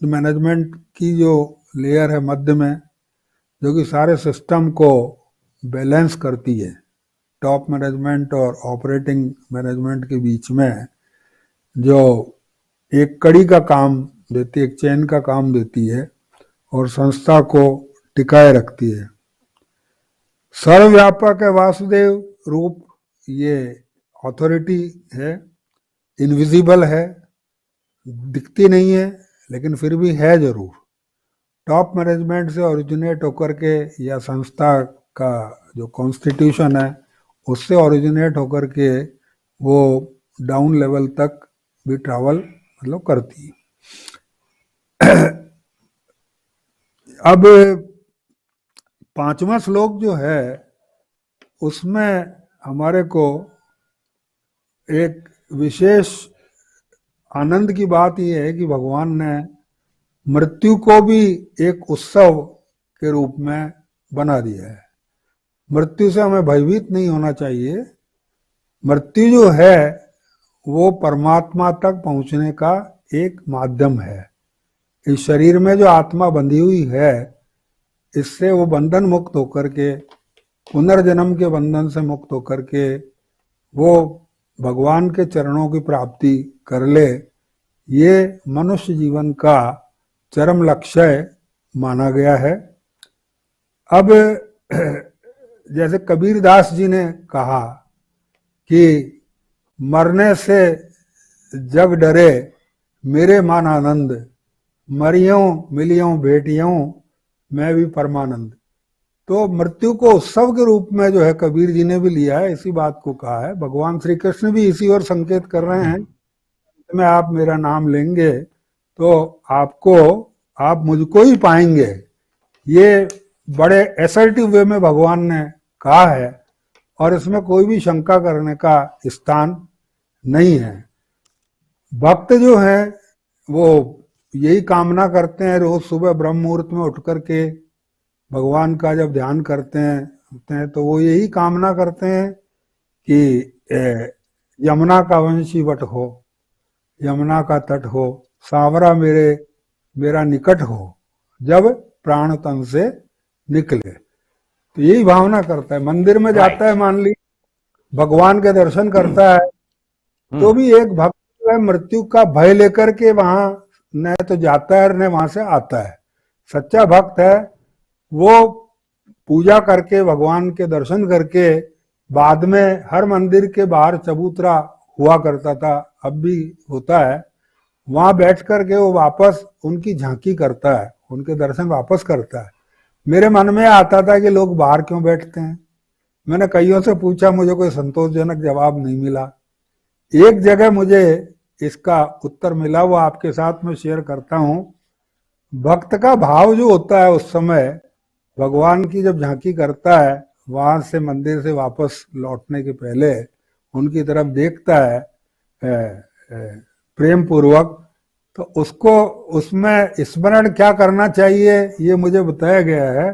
H: मैनेजमेंट की जो लेयर है मध्य में, जो कि सारे सिस्टम को बैलेंस करती है, टॉप मैनेजमेंट और ऑपरेटिंग मैनेजमेंट के बीच में जो एक कड़ी का काम देती है, एक चेन का काम देती है और संस्था को टिकाए रखती है। सर्वव्यापक है वासुदेव रूप, ये अथॉरिटी है, इनविजिबल है, दिखती नहीं है लेकिन फिर भी है जरूर। टॉप मैनेजमेंट से ओरिजिनेट होकर के या संस्था का जो कॉन्स्टिट्यूशन है उससे ओरिजिनेट होकर के वो डाउन लेवल तक भी ट्रैवल मतलब करती है। अब 5वां श्लोक जो है उसमें हमारे को एक विशेष आनंद की बात यह है कि भगवान ने मृत्यु को भी एक उत्सव के रूप में बना दिया है। मृत्यु से हमें भयभीत नहीं होना चाहिए। मृत्यु जो है वो परमात्मा तक पहुंचने का एक माध्यम है। इस शरीर में जो आत्मा बंधी हुई है, इससे वो बंधन मुक्त होकर के, पुनर्जन्म के बंधन से मुक्त होकर के वो भगवान के चरणों की प्राप्ति कर ले, ये मनुष्य जीवन का चरम लक्ष्य माना गया है। अब जैसे कबीर दास जी ने कहा कि मरने से जग डरे मेरे मान आनंद, मरियों मिलियों बेटियों मैं भी परमानंद। तो मृत्यु को उत्सव के रूप में जो है कबीर जी ने भी लिया है, इसी बात को कहा है। भगवान श्री कृष्ण भी इसी ओर संकेत कर रहे हैं, में आप मेरा नाम लेंगे तो आप मुझको ही पाएंगे। ये बड़े असर्टिव वे में भगवान ने कहा है और इसमें कोई भी शंका करने का स्थान नहीं है। भक्त जो हैं वो यही कामना करते हैं, रोज सुबह ब्रह्म मुहूर्त में उठ करके भगवान का जब ध्यान करते हैं तो वो यही कामना करते हैं कि यमुना का वंशी वट हो, यमुना का तट हो, सांवरा मेरा निकट हो, जब प्राण तन से निकले। तो यही भावना करता है। मंदिर में जाता है, मान ली भगवान के दर्शन करता है, तो भी एक भक्त जो है मृत्यु का भय लेकर के वहां न तो जाता है न वहां से आता है। सच्चा भक्त है वो पूजा करके, भगवान के दर्शन करके, बाद में हर मंदिर के बाहर चबूतरा हुआ करता था, अब भी होता है, वहां बैठ करके वो वापस उनकी झांकी करता है, उनके दर्शन वापस करता है। मेरे मन में आता था कि लोग बाहर क्यों बैठते हैं। मैंने कईयों से पूछा, मुझे कोई संतोषजनक जवाब नहीं मिला। एक जगह मुझे इसका उत्तर मिला, वो आपके साथ में शेयर करता हूं। भक्त का भाव जो होता है उस समय भगवान की जब झांकी करता है, वहां से मंदिर से वापस लौटने के पहले उनकी तरफ देखता है प्रेम पूर्वक, तो उसको उसमें स्मरण क्या करना चाहिए ये मुझे बताया गया है।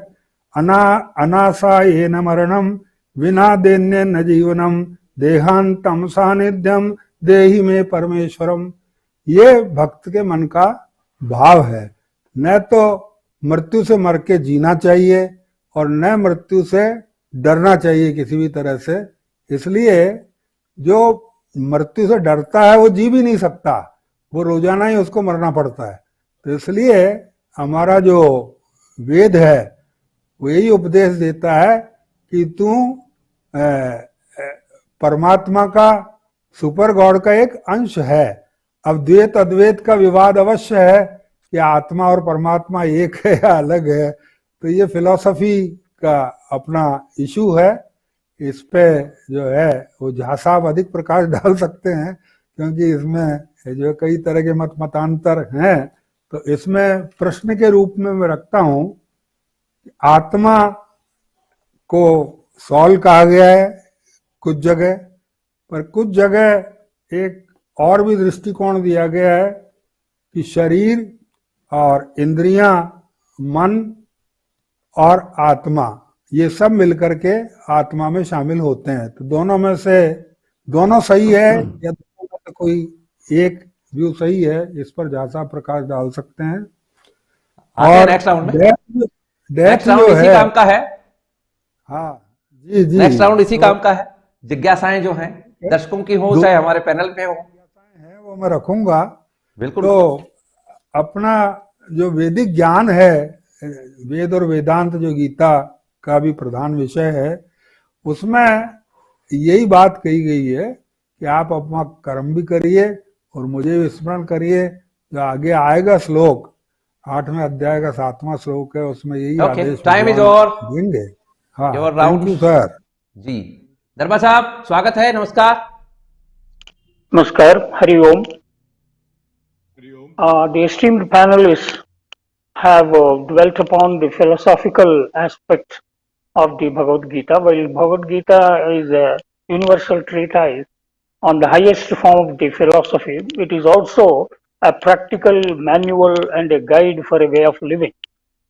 H: अनासा ये न मरणम विना देन्य न जीवनम देहांतम सानिध्यम देहि में परमेश्वरम। ये भक्त के मन का भाव है। न तो मृत्यु से मर के जीना चाहिए और न मृत्यु से डरना चाहिए किसी भी तरह से। इसलिए जो मृत्यु से डरता है वो जी भी नहीं सकता, वो रोजाना ही उसको मरना पड़ता है। तो इसलिए हमारा जो वेद है वो यही उपदेश देता है कि तू परमात्मा का, सुपर गॉड का एक अंश है। अब द्वैत अद्वैत का विवाद अवश्य है कि आत्मा और परमात्मा एक है या अलग है, तो ये फिलॉसफी का अपना इशू है। इस पे जो है वो झा साहब अधिक प्रकाश डाल सकते हैं, क्योंकि इसमें जो कई तरह के मतांतर हैं। तो इसमें प्रश्न के रूप में मैं रखता हूं, आत्मा को सॉल कहा गया है कुछ जगह, पर कुछ जगह एक और भी दृष्टिकोण दिया गया है कि शरीर और इंद्रियां, मन और आत्मा, ये सब मिलकर के आत्मा में शामिल होते हैं। तो दोनों में से दोनों सही है या दोनों में से कोई एक व्यू सही है, इस पर ज्यादा प्रकाश डाल सकते हैं। और
B: नेक्स्ट राउंड में
H: डेथ जो
B: इसी
H: है,
B: काम का है।
H: हाँ जी जी,
B: नेक्स्ट राउंड इसी काम का है। जिज्ञासाएं जो हैं दर्शकों की हो चाहे हमारे पैनल पे हो,
H: है वो मैं रखूंगा
B: बिल्कुल।
H: तो अपना जो वैदिक ज्ञान है, वेद और वेदांत जो गीता का भी प्रधान विषय है, उसमें यही बात कही गई है कि आप अपना कर्म भी करिए और मुझे भी स्मरण करिए। जो आगे आएगा श्लोक 8वें अध्याय का 7वां श्लोक है, उसमें यही आदेश
B: टाइम इज ओवर
H: देंगे। हाँ,
B: थैंक
H: यू सर
B: जी। दर्भा साहब स्वागत है, नमस्कार।
I: नमस्कार, हरि ओम। The esteemed panelists have dwelt upon the philosophical aspect of the Bhagavad Gita. While Bhagavad Gita is a universal treatise on the highest form of the philosophy, it is also a practical manual and a guide for a way of living.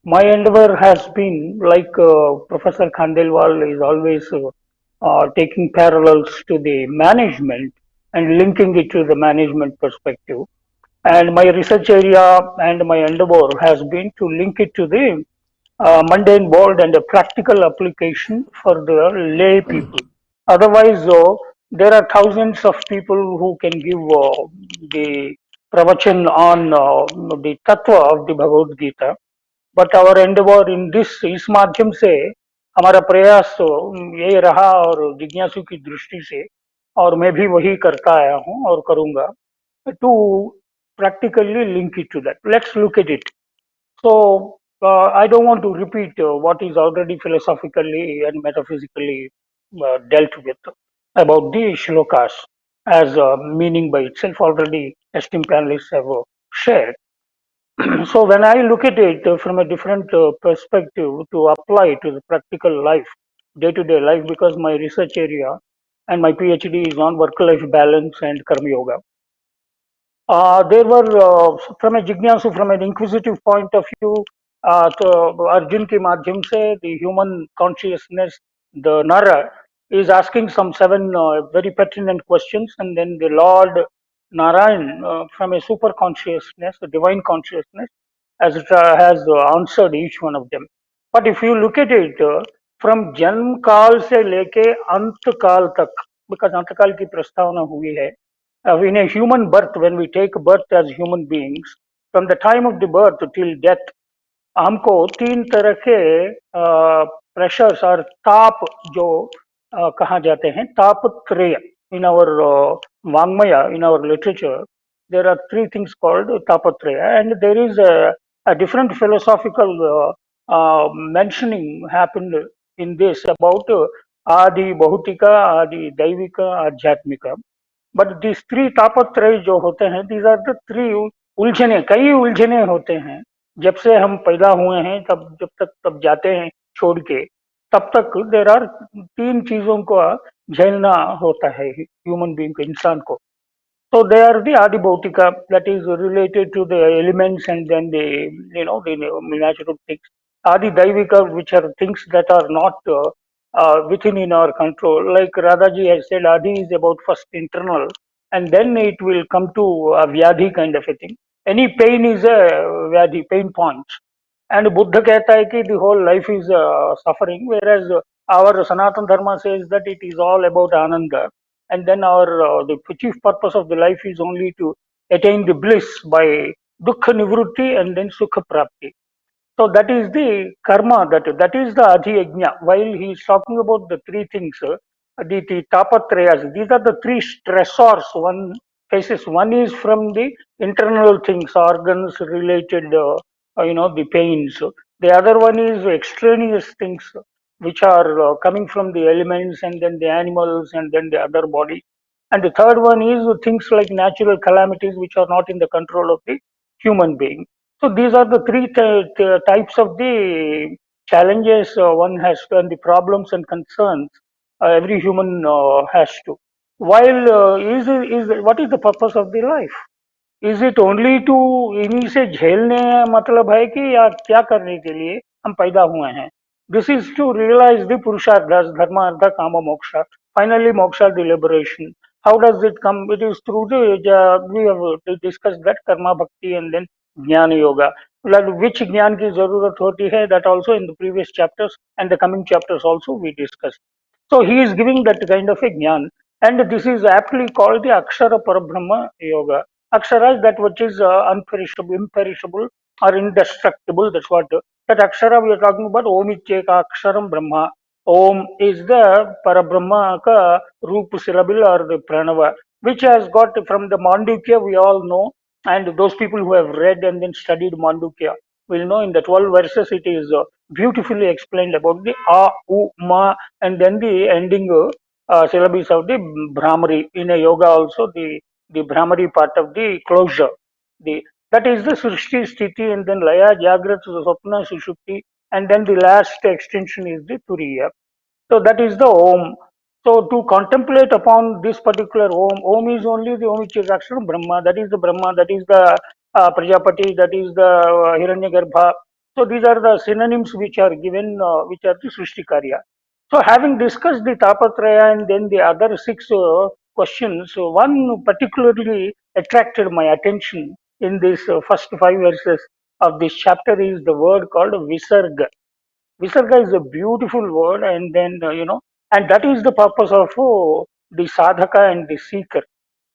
I: My endeavor has been, like Professor Khandelwal is always taking parallels to the management and linking it to the management perspective. And my research area and my endeavor has been to link it to the mundane world and a practical application for the lay people. Otherwise, there are thousands of people who can give the pravachan on the tattva of the Bhagavad Gita. But our endeavour in this इस माध्यम से हमारा प्रयास तो यही रहा और जिज्ञासु की दृष्टि से और मैं भी वही करता आया हूँ और करूँगा to practically link it to that. Let's look at it. So, I don't want to repeat what is already philosophically and metaphysically dealt with about the shlokas as meaning by itself already esteemed panelists have shared. So when I look at it from a different perspective to apply to the practical life, day-to-day life, because my research area and my PhD is on work-life balance and karma yoga. There were, from a jignasu, from an inquisitive point of view, तो अर्जुन के माध्यम से the human consciousness, the Nara, is asking some 7 very pertinent questions, and then the Lord Narayan, from a super consciousness, a divine consciousness, has answered each one of them. But if you look at it from जन्म काल से लेके अंत काल तक, because अंत काल की प्रस्तावना हुई है, in a human birth, when we take birth as human beings, from the time of the birth till death, हमको 3 तरह के प्रेशर्स और ताप जो कहा जाते हैं, तापत्रय in our Vangmaya, in our literature, there are 3 things called tapatraya, and there is a different philosophical mentioning happened in this about Adi Bautika, Adi Daivika, Adhyatmika. But this 3 तापत्रय जो होते हैं, दीज आर द 3 उलझने, कई उलझने होते हैं जब से हम पैदा हुए हैं, तब जब तक तब जाते हैं छोड़ के, तब तक देर आर 3 चीजों को झेलना होता है ह्यूमन बीइंग को, इंसान को. So they are the Adi Bautika, that is related to the elements and then the the natural things. Adi Daivika, which are things that are not within in our control. Like Radhaji has said, Adi is about first internal, and then it will come to a Vyadhi kind of a thing. Any pain is a Vyadhi, pain point. And Buddha कहता है कि the whole life is suffering, whereas our Sanatan Dharma says that it is all about Ananda. And then our the chief purpose of the life is only to attain the bliss by dukkha nivrutti and then sukha prapti. So that is the karma, that is the adhiyajna. While he is talking about the 3 things, the tapatrayas, these are the 3 stressors one faces. One is from the internal things, organs related, the pains. The other one is extraneous things, which are coming from the elements and then the animals and then the other bodies. And the third one is things like natural calamities, which are not in the control of the human being. So these are the 3 types of the challenges one has to, and the problems and concerns every human has to. While what is the purpose of the life? Is it only to इन्हीं से झेलने मतलब है कि या क्या करने के लिए हम पैदा हुए हैं? This is to realize the purusharthas, dharma, artha, kama, moksha. Finally, moksha, the liberation. How does it come? It is through we have discussed that karma, bhakti, and then jnana yoga. Which jnana की जरूरत होती है, that also in the previous chapters and the coming chapters also we discussed. So he is giving that kind of a jnana, and this is aptly called the Akshara Parabrahma Yoga. Akshara is that which is unperishable, imperishable, or indestructible. That's what that Akshara we are talking about. Om Icheka Aksharam Brahma. Om is the Parabrahma ka roop syllable or the pranava, which has got from the Mandukya, we all know, and those people who have read and then studied Mandukya will know in the 12 verses it is beautifully explained about the A, U, Ma, and then the ending syllables of the Brahmari. In a yoga also, the Brahmari part of the closure. That is the Srishti, Sthiti, and then Laya, Jagrat, Swapna, Sushupti, and then the last extension is the Turiya. So that is the Om. So to contemplate upon this particular Om is only the Om which is Akshara Brahma, that is the Brahma, that is the Prajapati, that is the Hiranyagarbha. So these are the synonyms which are given, which are the Srishti Karya. So having discussed the Tapatraya and then the other 6 questions, one particularly attracted my attention in this first 5 verses of this chapter is the word called Visarga. Visarga is a beautiful word, and then, and that is the purpose of the sadhaka and the seeker.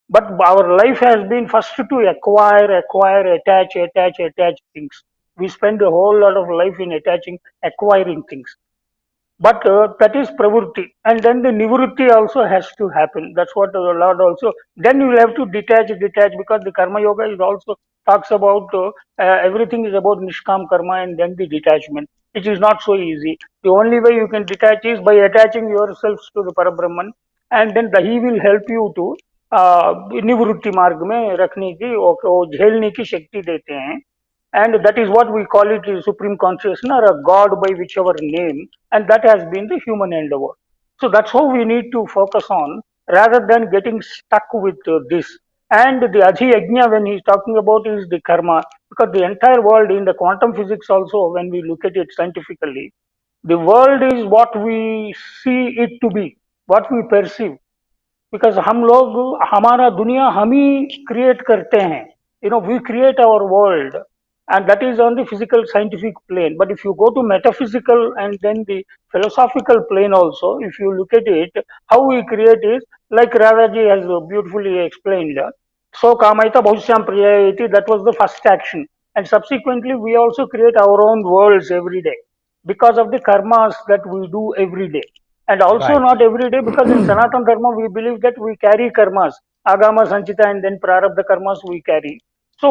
I: But our life has been first to acquire, attach things. We spend a whole lot of life in attaching, acquiring things. But that is pravrutti, and then the nivrutti also has to happen. That's what the Lord also. Then you will have to detach, because the karma yoga is also talks about everything is about nishkam karma and then the detachment. It is not so easy. The only way you can detach is by attaching yourselves to the Parabrahman, and then he will help you to निवृत्ति मार्ग में रखने की और झेलने की शक्ति देते हैं. And that is what we call it is supreme consciousness or a god by whichever name, and that has been the human endeavor. So that's how we need to focus on rather than getting stuck with this. And the adhiyajna, when he's talking about, is the karma, because the entire world in the quantum physics also, when we look at it scientifically, the world is what we see it to be, what we perceive. Because हम लोग हमारा दुनिया हम ही create करते हैं. We create our world, and that is on the physical scientific plane. But if you go to metaphysical and then the philosophical plane also, if you look at it, how we create is like Radha ji has beautifully explained. So kamaita bhavishyam priyayati, that was the first action, and subsequently we also create our own worlds every day because of the karmas that we do every day. And also
B: Right.
I: not every day, because in Sanatan Dharma we believe that we carry karmas, agama sanchita, and then prarabdha karmas we carry. So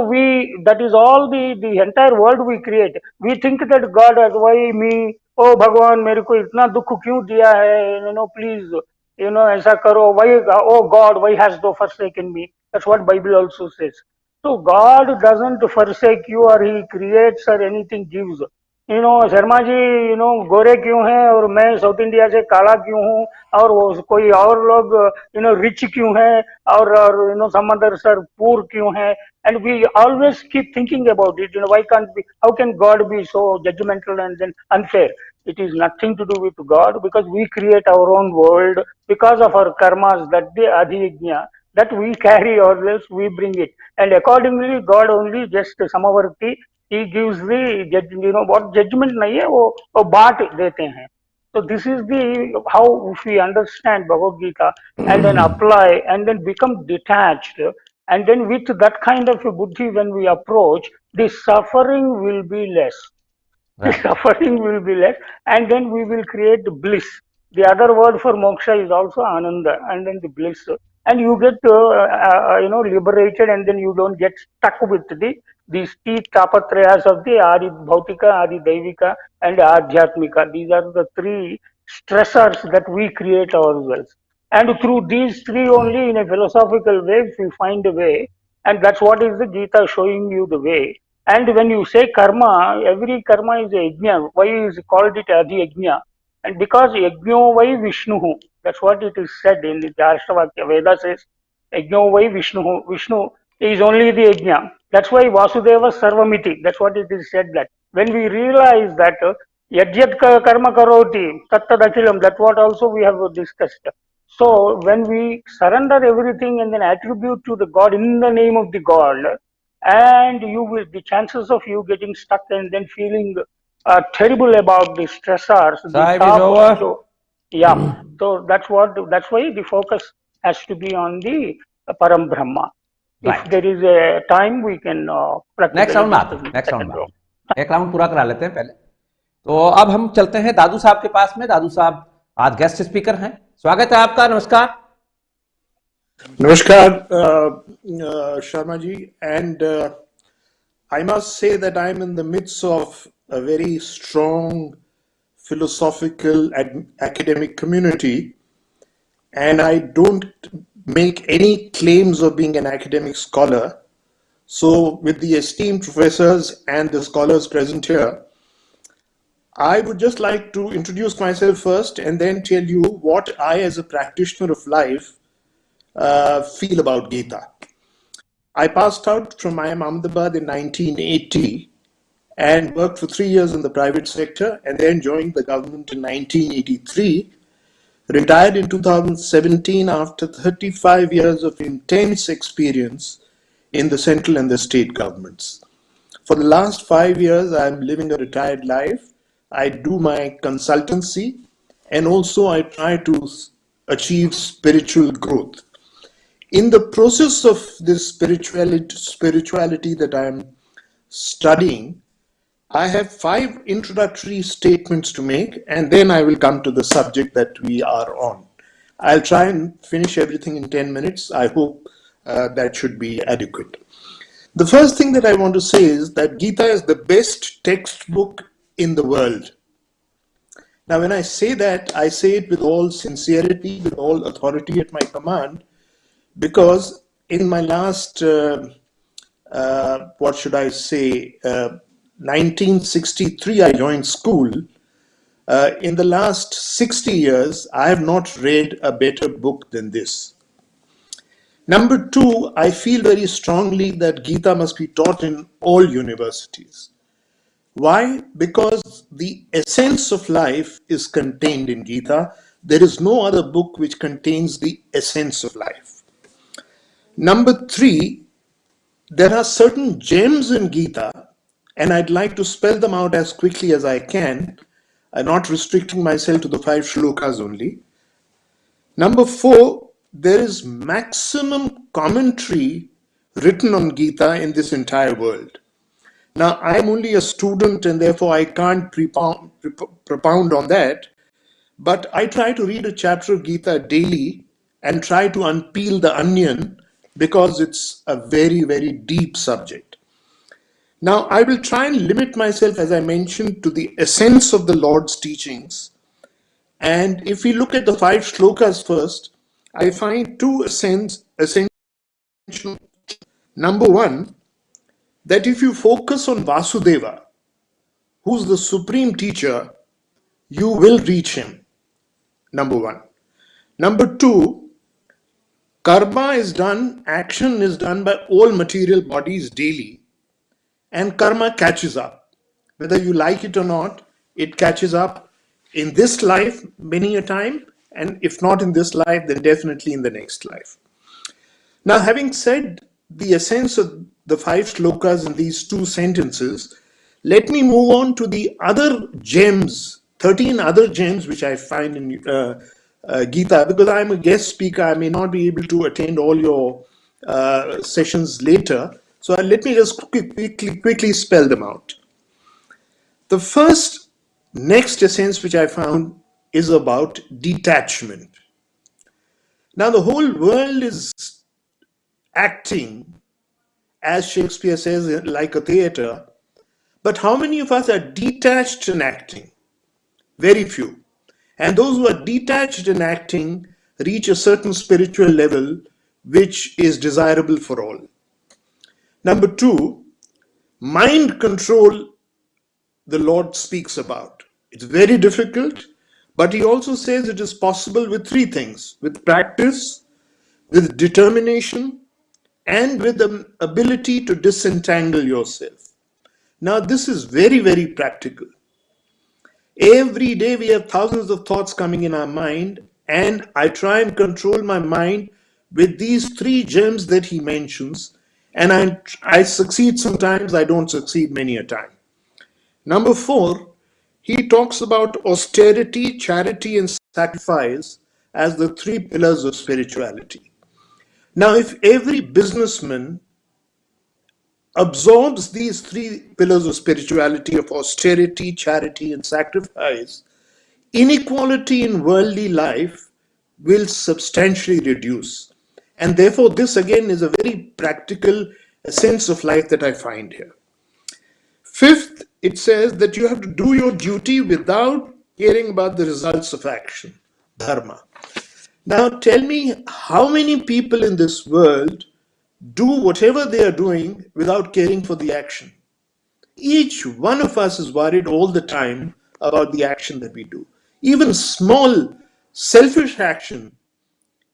I: that is all the entire world we create. We think that God has, why me? Oh Bhagwan, मेरे को इतना दुख क्यों दिया है? Please, ऐसा करो. Why? Oh God, why has thou forsaken me? That's what Bible also says. So God doesn't forsake you, or He creates or anything gives. Sharma ji गोरे क्यों हैं और मैं साउथ इंडिया से काला क्यों हूँ, और वो कोई और लोग रिच क्यों हैं, और सम अदर सर पूर क्यों हैं. And we always keep thinking about it. Why can't be? How can God be so judgmental and then unfair? It is nothing to do with God, because we create our own world because of our karmas, that the adhiyajna that we carry, or else we bring it. And accordingly, God only just samavarti, he gives the what judgment nahi hai, wo baat dete hain. So this is the how if we understand Bhagavad Gita and then apply and then become detached, and then with that kind of a buddhi when we approach, the suffering will be less. The
B: Right.
I: suffering will be less, and then we will create bliss. The other word for moksha is also ananda, and then the bliss. And you get liberated, and then you don't get stuck with these tapatrayas of the Adi Bhautika, Adi Daivika, and Adhyatmika. These are the three stressors that we create ourselves. And through these three only, in a philosophical way, if we find a way, and that's what is the Gita showing you the way. And when you say karma, every karma is a yajna. Why is called it adi yajna? And because yajno vai Vishnuhu, that's what it is said in the Ashtavakya. Veda says, yajno vai Vishnuhu. Vishnu is only the yajna. That's why Vasudeva Sarvamiti. That's what it is said that. When we realize that yajyat karma karoti, tattad akhilam, that's what also we have discussed. So when we surrender everything and then attribute to the God in the name of the God, and the chances of you getting stuck and then feeling terrible about the stressors,
B: Time is over.
I: so that's why the focus has to be on the Param Brahma.
B: Right.
I: If there is a time, we can practically
B: next round में आते
I: discuss
B: हैं.
I: the
B: next round
I: second
B: में
I: round.
B: एक round पूरा करा लेते हैं पहले. तो अब हम चलते हैं दादू साहब के पास में. दादू साहब आज गेस्ट स्पीकर हैं. स्वागत है आपका. नमस्कार.
J: Namaskar, Sharma ji, and I must say that I'm in the midst of a very strong philosophical and academic community, and I don't make any claims of being an academic scholar. So, with the esteemed professors and the scholars present here, I would just like to introduce myself first and then tell you what I, as a practitioner of life, feel about Gita. I passed out from IIM Ahmedabad in 1980 and worked for 3 years in the private sector, and then joined the government in 1983, retired in 2017 after 35 years of intense experience in the central and the state governments. For the last 5 years, I'm living a retired life. I do my consultancy, and also I try to achieve spiritual growth. In the process of this spirituality that I'm studying, I have 5 introductory statements to make, and then I will come to the subject that we are on. I'll try and finish everything in 10 minutes. I hope that should be adequate. The first thing that I want to say is that Gita is the best textbook in the world. Now, when I say that, I say it with all sincerity, with all authority at my command, because in my last, 1963, I joined school. In the last 60 years, I have not read a better book than this. Number 2, I feel very strongly that Gita must be taught in all universities. Why? Because the essence of life is contained in Gita. There is no other book which contains the essence of life. Number 3, there are certain gems in Gita, and I'd like to spell them out as quickly as I can, not restricting myself to the 5 shlokas only. Number 4, there is maximum commentary written on Gita in this entire world. Now, I'm only a student and therefore I can't propound on that, but I try to read a chapter of Gita daily and try to unpeel the onion because it's a very, very deep subject. Now, I will try and limit myself, as I mentioned, to the essence of the Lord's teachings. And if we look at the 5 shlokas first, I find 2 essential. Number 1, that if you focus on Vasudeva, who's the supreme teacher, you will reach him. Number 1. Number 2, karma is done, action is done by all material bodies daily, and karma catches up. Whether you like it or not, it catches up in this life many a time, and if not in this life, then definitely in the next life. Now, having said the essence of the 5 shlokas in these 2 sentences, let me move on to the other gems, 13 other gems which I find in Gita. Because I'm a guest speaker, I may not be able to attend all your sessions later. So let me just quickly spell them out. The first next essence which I found is about detachment. Now, the whole world is acting, as Shakespeare says, like a theater. But how many of us are detached in acting? Very few. And those who are detached in acting reach a certain spiritual level which is desirable for all. Number 2, mind control the Lord speaks about. It's very difficult, but he also says it is possible with 3 things: with practice, with determination, and with the ability to disentangle yourself. Now, this is very, very practical. Every day we have thousands of thoughts coming in our mind, and I try and control my mind with these 3 gems that he mentions, and I succeed sometimes, I don't succeed many a time. Number 4, he talks about austerity, charity, and sacrifice as the 3 pillars of spirituality. Now, if every businessman absorbs these 3 pillars of spirituality of austerity, charity, and sacrifice, inequality in worldly life will substantially reduce. And therefore, this again is a very practical sense of life that I find here. 5th, it says that you have to do your duty without caring about the results of action, dharma. Now, tell me, how many people in this world do whatever they are doing without caring for the action? Each one of us is worried all the time about the action that we do. Even small, selfish action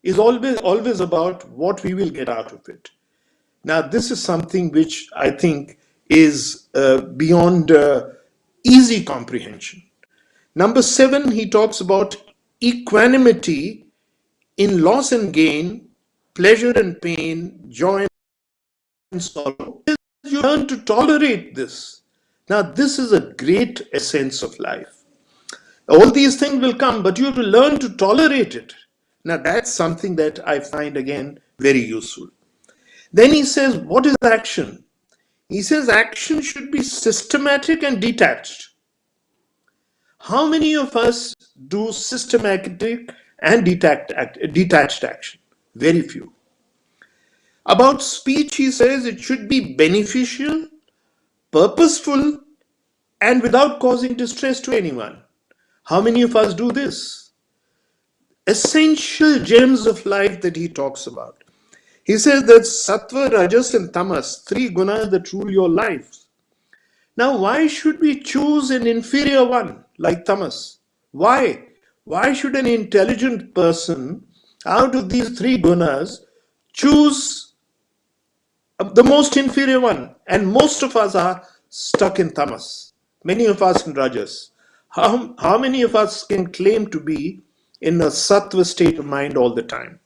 J: is always about what we will get out of it. Now, this is something which I think is beyond easy comprehension. Number 7, he talks about equanimity in loss and gain, pleasure and pain, joy sorrow. You learn to tolerate this. Now, this is a great essence of life. All these things will come, but you have to learn to tolerate it. Now, that's something that I find again very useful. Then he says, what is action? He says action should be systematic and detached. How many of us do systematic and detached action? Very few. About speech, he says it should be beneficial, purposeful, and without causing distress to anyone. How many of us do this? Essential gems of life that he talks about. He says that sattva, rajas, and tamas, three gunas that rule your life. Now, why should we choose an inferior one like tamas? Why? Why should an intelligent person out of these three gunas choose the most inferior one? And most of us are stuck in tamas. Many of us in rajas. How many of us can claim to be in a sattva state of mind all the time?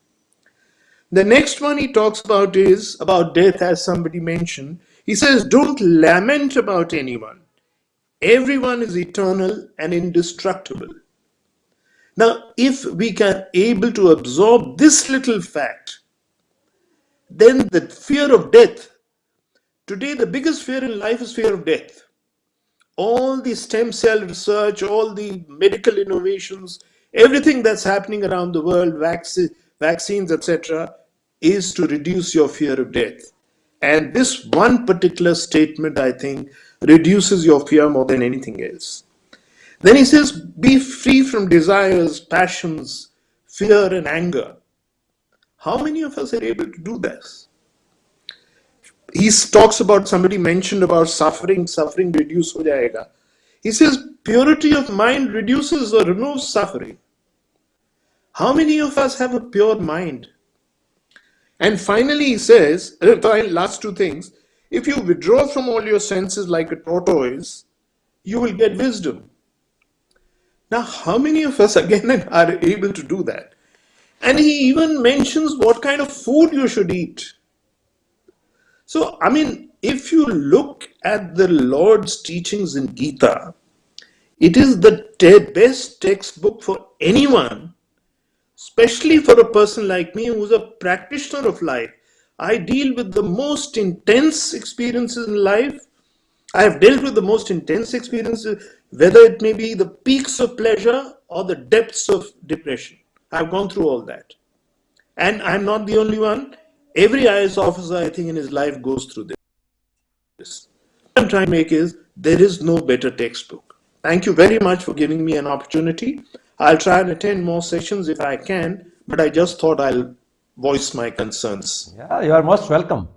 J: The next one he talks about is about death, as somebody mentioned. He says, don't lament about anyone. Everyone is eternal and indestructible. Now, if we can able to absorb this little fact, then the fear of death, today the biggest fear in life is fear of death. All the stem cell research, all the medical innovations, everything that's happening around the world, vaccines, etc., is to reduce your fear of death. And this one particular statement, I think, reduces your fear more than anything else. Then he says, be free from desires, passions, fear, and anger. How many of us are able to do this? He talks about, somebody mentioned about suffering reduce ho jayega. He says, purity of mind reduces or removes suffering. How many of us have a pure mind? And finally, he says, last two things, if you withdraw from all your senses like a tortoise, you will get wisdom. Now, how many of us again are able to do that? And he even mentions what kind of food you should eat. So, I mean, if you look at the Lord's teachings in Gita, it is the best textbook for anyone, especially for a person like me who's a practitioner of life. I deal with the most intense experiences in life. I have dealt with the most intense experiences, whether it may be the peaks of pleasure or the depths of depression. I've gone through all that. And I'm not the only one. Every IAS officer, I think, in his life goes through this. What I'm trying to make is, there is no better textbook. Thank you very much for giving me an opportunity. I'll try and attend more sessions if I can, but I just thought I'll voice my concerns.
B: Yeah, you are most welcome.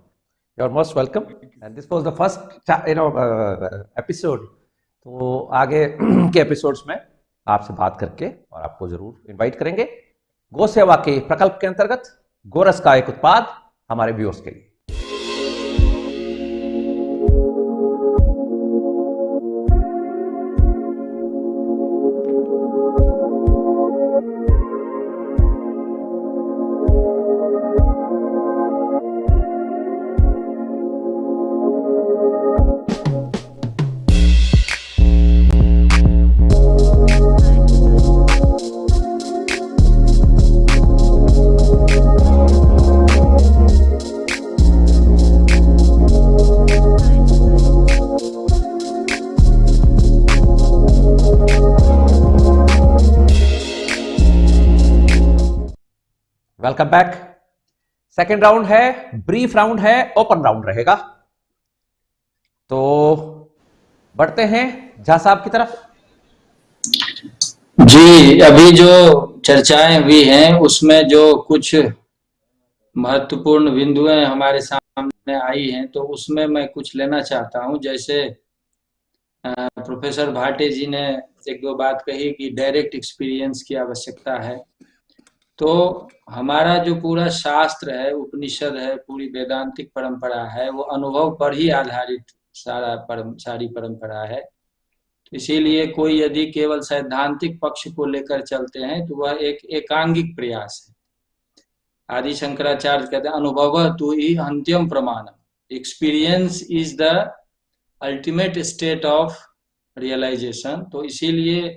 B: You are most welcome. And this was the first, episode. तो आगे के episodes में आपसे बात करके और आपको जरूर इनवाइट करेंगे गो सेवा के प्रकल्प के अंतर्गत गोरस का एक उत्पाद हमारे व्यूअर्स के लिए. Welcome back. सेकेंड राउंड है, ब्रीफ राउंड है, ओपन राउंड रहेगा. तो बढ़ते हैं झा साहब की तरफ.
D: जी, अभी जो चर्चाएं हुई हैं उसमें जो कुछ महत्वपूर्ण बिंदुएं हमारे सामने आई हैं, तो उसमें मैं कुछ लेना चाहता हूं. जैसे प्रोफेसर भाटे जी ने एक दो बात कही कि डायरेक्ट एक्सपीरियंस की आवश्यकता है. तो हमारा जो पूरा शास्त्र है, उपनिषद है, पूरी वेदांतिक परंपरा है, वो अनुभव पर ही आधारित सारी परंपरा है. इसीलिए कोई यदि केवल सैद्धांतिक पक्ष को लेकर चलते हैं तो वह एक एकांगिक प्रयास है. आदि शंकराचार्य कहते हैं अनुभव तु ही अंत्यम प्रमाण. Experience is the ultimate state of realisation. तो इसीलिए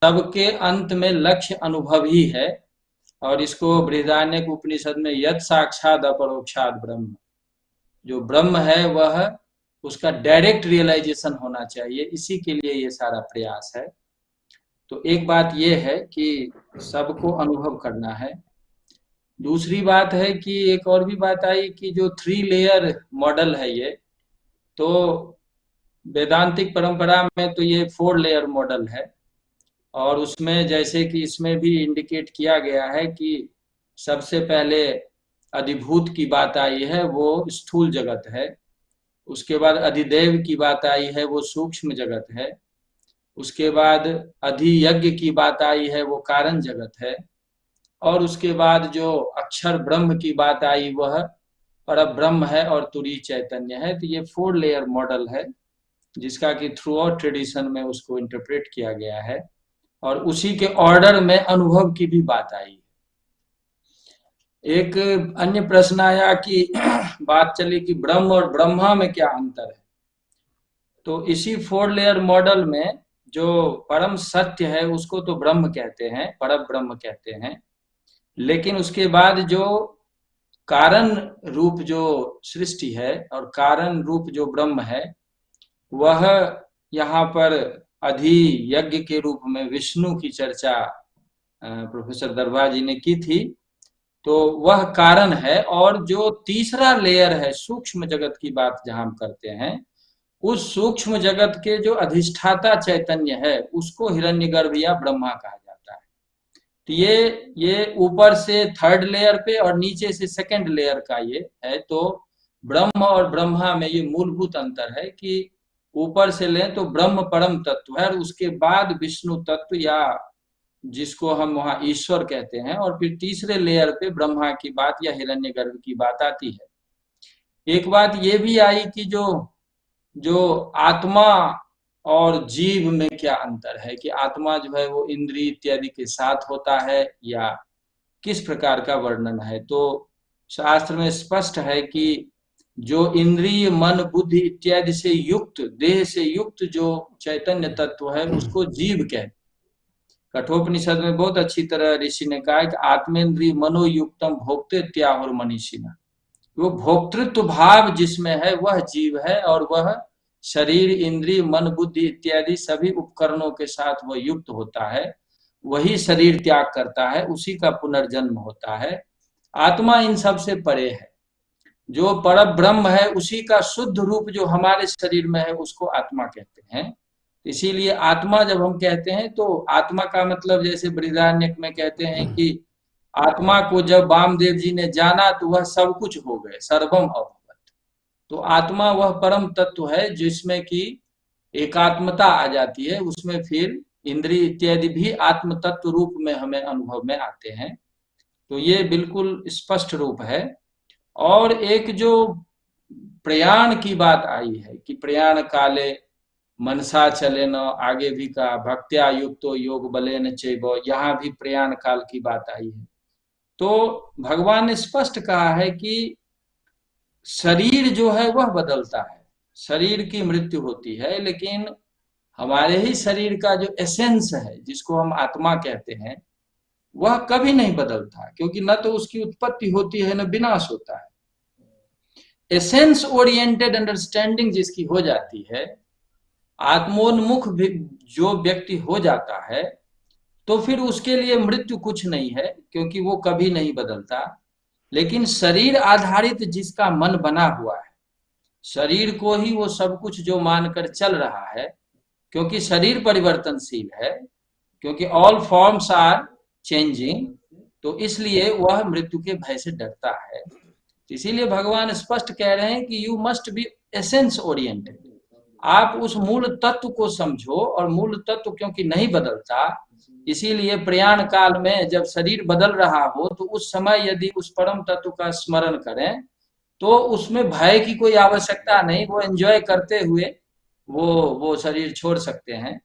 D: सबके अंत में लक्ष्य अनुभव ही है, और इसको बृहदारण्यक उपनिषद में यत् साक्षात अपरोक्षात ब्रह्म, जो ब्रह्म है वह उसका डायरेक्ट रियलाइजेशन होना चाहिए, इसी के लिए ये सारा प्रयास है। तो एक बात ये है कि सबको अनुभव करना है। दूसरी बात है कि एक और भी बात आई कि जो 3 लेयर मॉडल है ये, तो वेदांतिक परंपरा में तो ये 4 लेयर मॉडल है, और उसमें जैसे कि इसमें भी इंडिकेट किया गया है कि सबसे पहले अधिभूत की बात आई है, वो स्थूल जगत है। उसके बाद अधिदेव की बात आई है, वो सूक्ष्म जगत है। उसके बाद अधियज्ञ की बात आई है, वो कारण जगत है। और उसके बाद जो अक्षर ब्रह्म की बात आई वह परब्रह्म है और तुरीय चैतन्य है। तो ये 4 लेयर मॉडल है, जिसका कि थ्रू आउट ट्रेडिशन में उसको इंटरप्रेट किया गया है, और उसी के ऑर्डर में अनुभव की भी बात आई। एक अन्य प्रश्न आया कि बात चली कि ब्रह्म और ब्रह्मा में क्या अंतर है। तो इसी 4 लेयर मॉडल में जो परम सत्य है उसको तो ब्रह्म कहते हैं, पर ब्रह्म कहते हैं, लेकिन उसके बाद जो कारण रूप जो सृष्टि है और कारण रूप जो ब्रह्म है, वह यहाँ पर अधि यज्ञ के रूप में विष्णु की चर्चा प्रोफेसर दर्भा जी ने की थी। तो वह कारण है, और जो तीसरा लेयर है सूक्ष्म जगत की बात जहां हम करते हैं, उस सूक्ष्म जगत के जो अधिष्ठाता चैतन्य है उसको हिरण्यगर्भ या ब्रह्मा कहा जाता है। तो ये ऊपर से 3rd लेयर पे और नीचे से 2nd लेयर का ये है। तो ब्रह्म और ब्रह्मा में ये मूलभूत अंतर है कि ऊपर से लें तो ब्रह्म परम तत्व है, और उसके बाद विष्णु तत्व या जिसको हम वहां ईश्वर कहते हैं, और फिर तीसरे लेयर पे ब्रह्मा की बात या हिरण्यगर्भ की बात आती है। एक बात ये भी आई कि जो आत्मा और जीव में क्या अंतर है, कि आत्मा जो है वो इंद्रिय इत्यादि के साथ होता है या किस प्रकार का वर्णन है। तो शास्त्र में स्पष्ट है कि जो इंद्रिय मन बुद्धि इत्यादि से युक्त, देह से युक्त जो चैतन्य तत्व है उसको जीव कहते हैं। कठोपनिषद में बहुत अच्छी तरह ऋषि ने कहा कि आत्मेन्द्रिय मनोयुक्तम भोक्ते त्याहुर मनीषिना, वो भोक्तृत्व भाव जिसमें है वह जीव है, और वह शरीर इंद्रिय मन बुद्धि इत्यादि सभी उपकरणों के साथ वह युक्त होता है, वही शरीर त्याग करता है, उसी का पुनर्जन्म होता है। आत्मा इन सब से परे है। जो पर ब्रह्म है उसी का शुद्ध रूप जो हमारे शरीर में है उसको आत्मा कहते हैं। इसीलिए आत्मा जब हम कहते हैं तो आत्मा का मतलब जैसे बृहदारण्यक में कहते हैं कि आत्मा को जब वामदेव जी ने जाना तो वह सब कुछ हो गए, सर्वम अभवत। तो आत्मा वह परम तत्व है जिसमें कि एकात्मता आ जाती है, उसमें फिर इंद्रिय इत्यादि भी आत्म तत्व रूप में हमें अनुभव में आते हैं। तो ये बिल्कुल स्पष्ट रूप है। और एक जो प्रयाण की बात आई है कि प्रयाण काले मनसा चले न, आगे भी कहा भक्त्या युक्तो योग बलेन चैव, यहाँ भी प्रयाण काल की बात आई है। तो भगवान ने स्पष्ट कहा है कि शरीर जो है वह बदलता है, शरीर की मृत्यु होती है, लेकिन हमारे ही शरीर का जो एसेंस है जिसको हम आत्मा कहते हैं वह कभी नहीं बदलता, क्योंकि न तो उसकी उत्पत्ति होती है न विनाश होता है। एसेंस ओरिएंटेड अंडरस्टैंडिंग जिसकी हो जाती है, आत्मोन्मुख जो व्यक्ति हो जाता है, तो फिर उसके लिए मृत्यु कुछ नहीं है, क्योंकि वो कभी नहीं बदलता। लेकिन शरीर आधारित जिसका मन बना हुआ है, शरीर को ही वो सब कुछ जो मानकर चल रहा है, क्योंकि शरीर परिवर्तनशील है, क्योंकि ऑल फॉर्म्स आर चेंजिंग, तो इसलिए वह मृत्यु के भय से डरता है। इसीलिए भगवान स्पष्ट कह रहे हैं कि you must be essence oriented. आप उस मूल तत्व को समझो, और मूल तत्व क्योंकि नहीं बदलता, इसीलिए प्रयाण काल में जब शरीर बदल रहा हो तो उस समय यदि उस परम तत्व का स्मरण करें तो उसमें भय की कोई आवश्यकता नहीं, वो एंजॉय करते हुए वो शरीर छोड़ सकते हैं।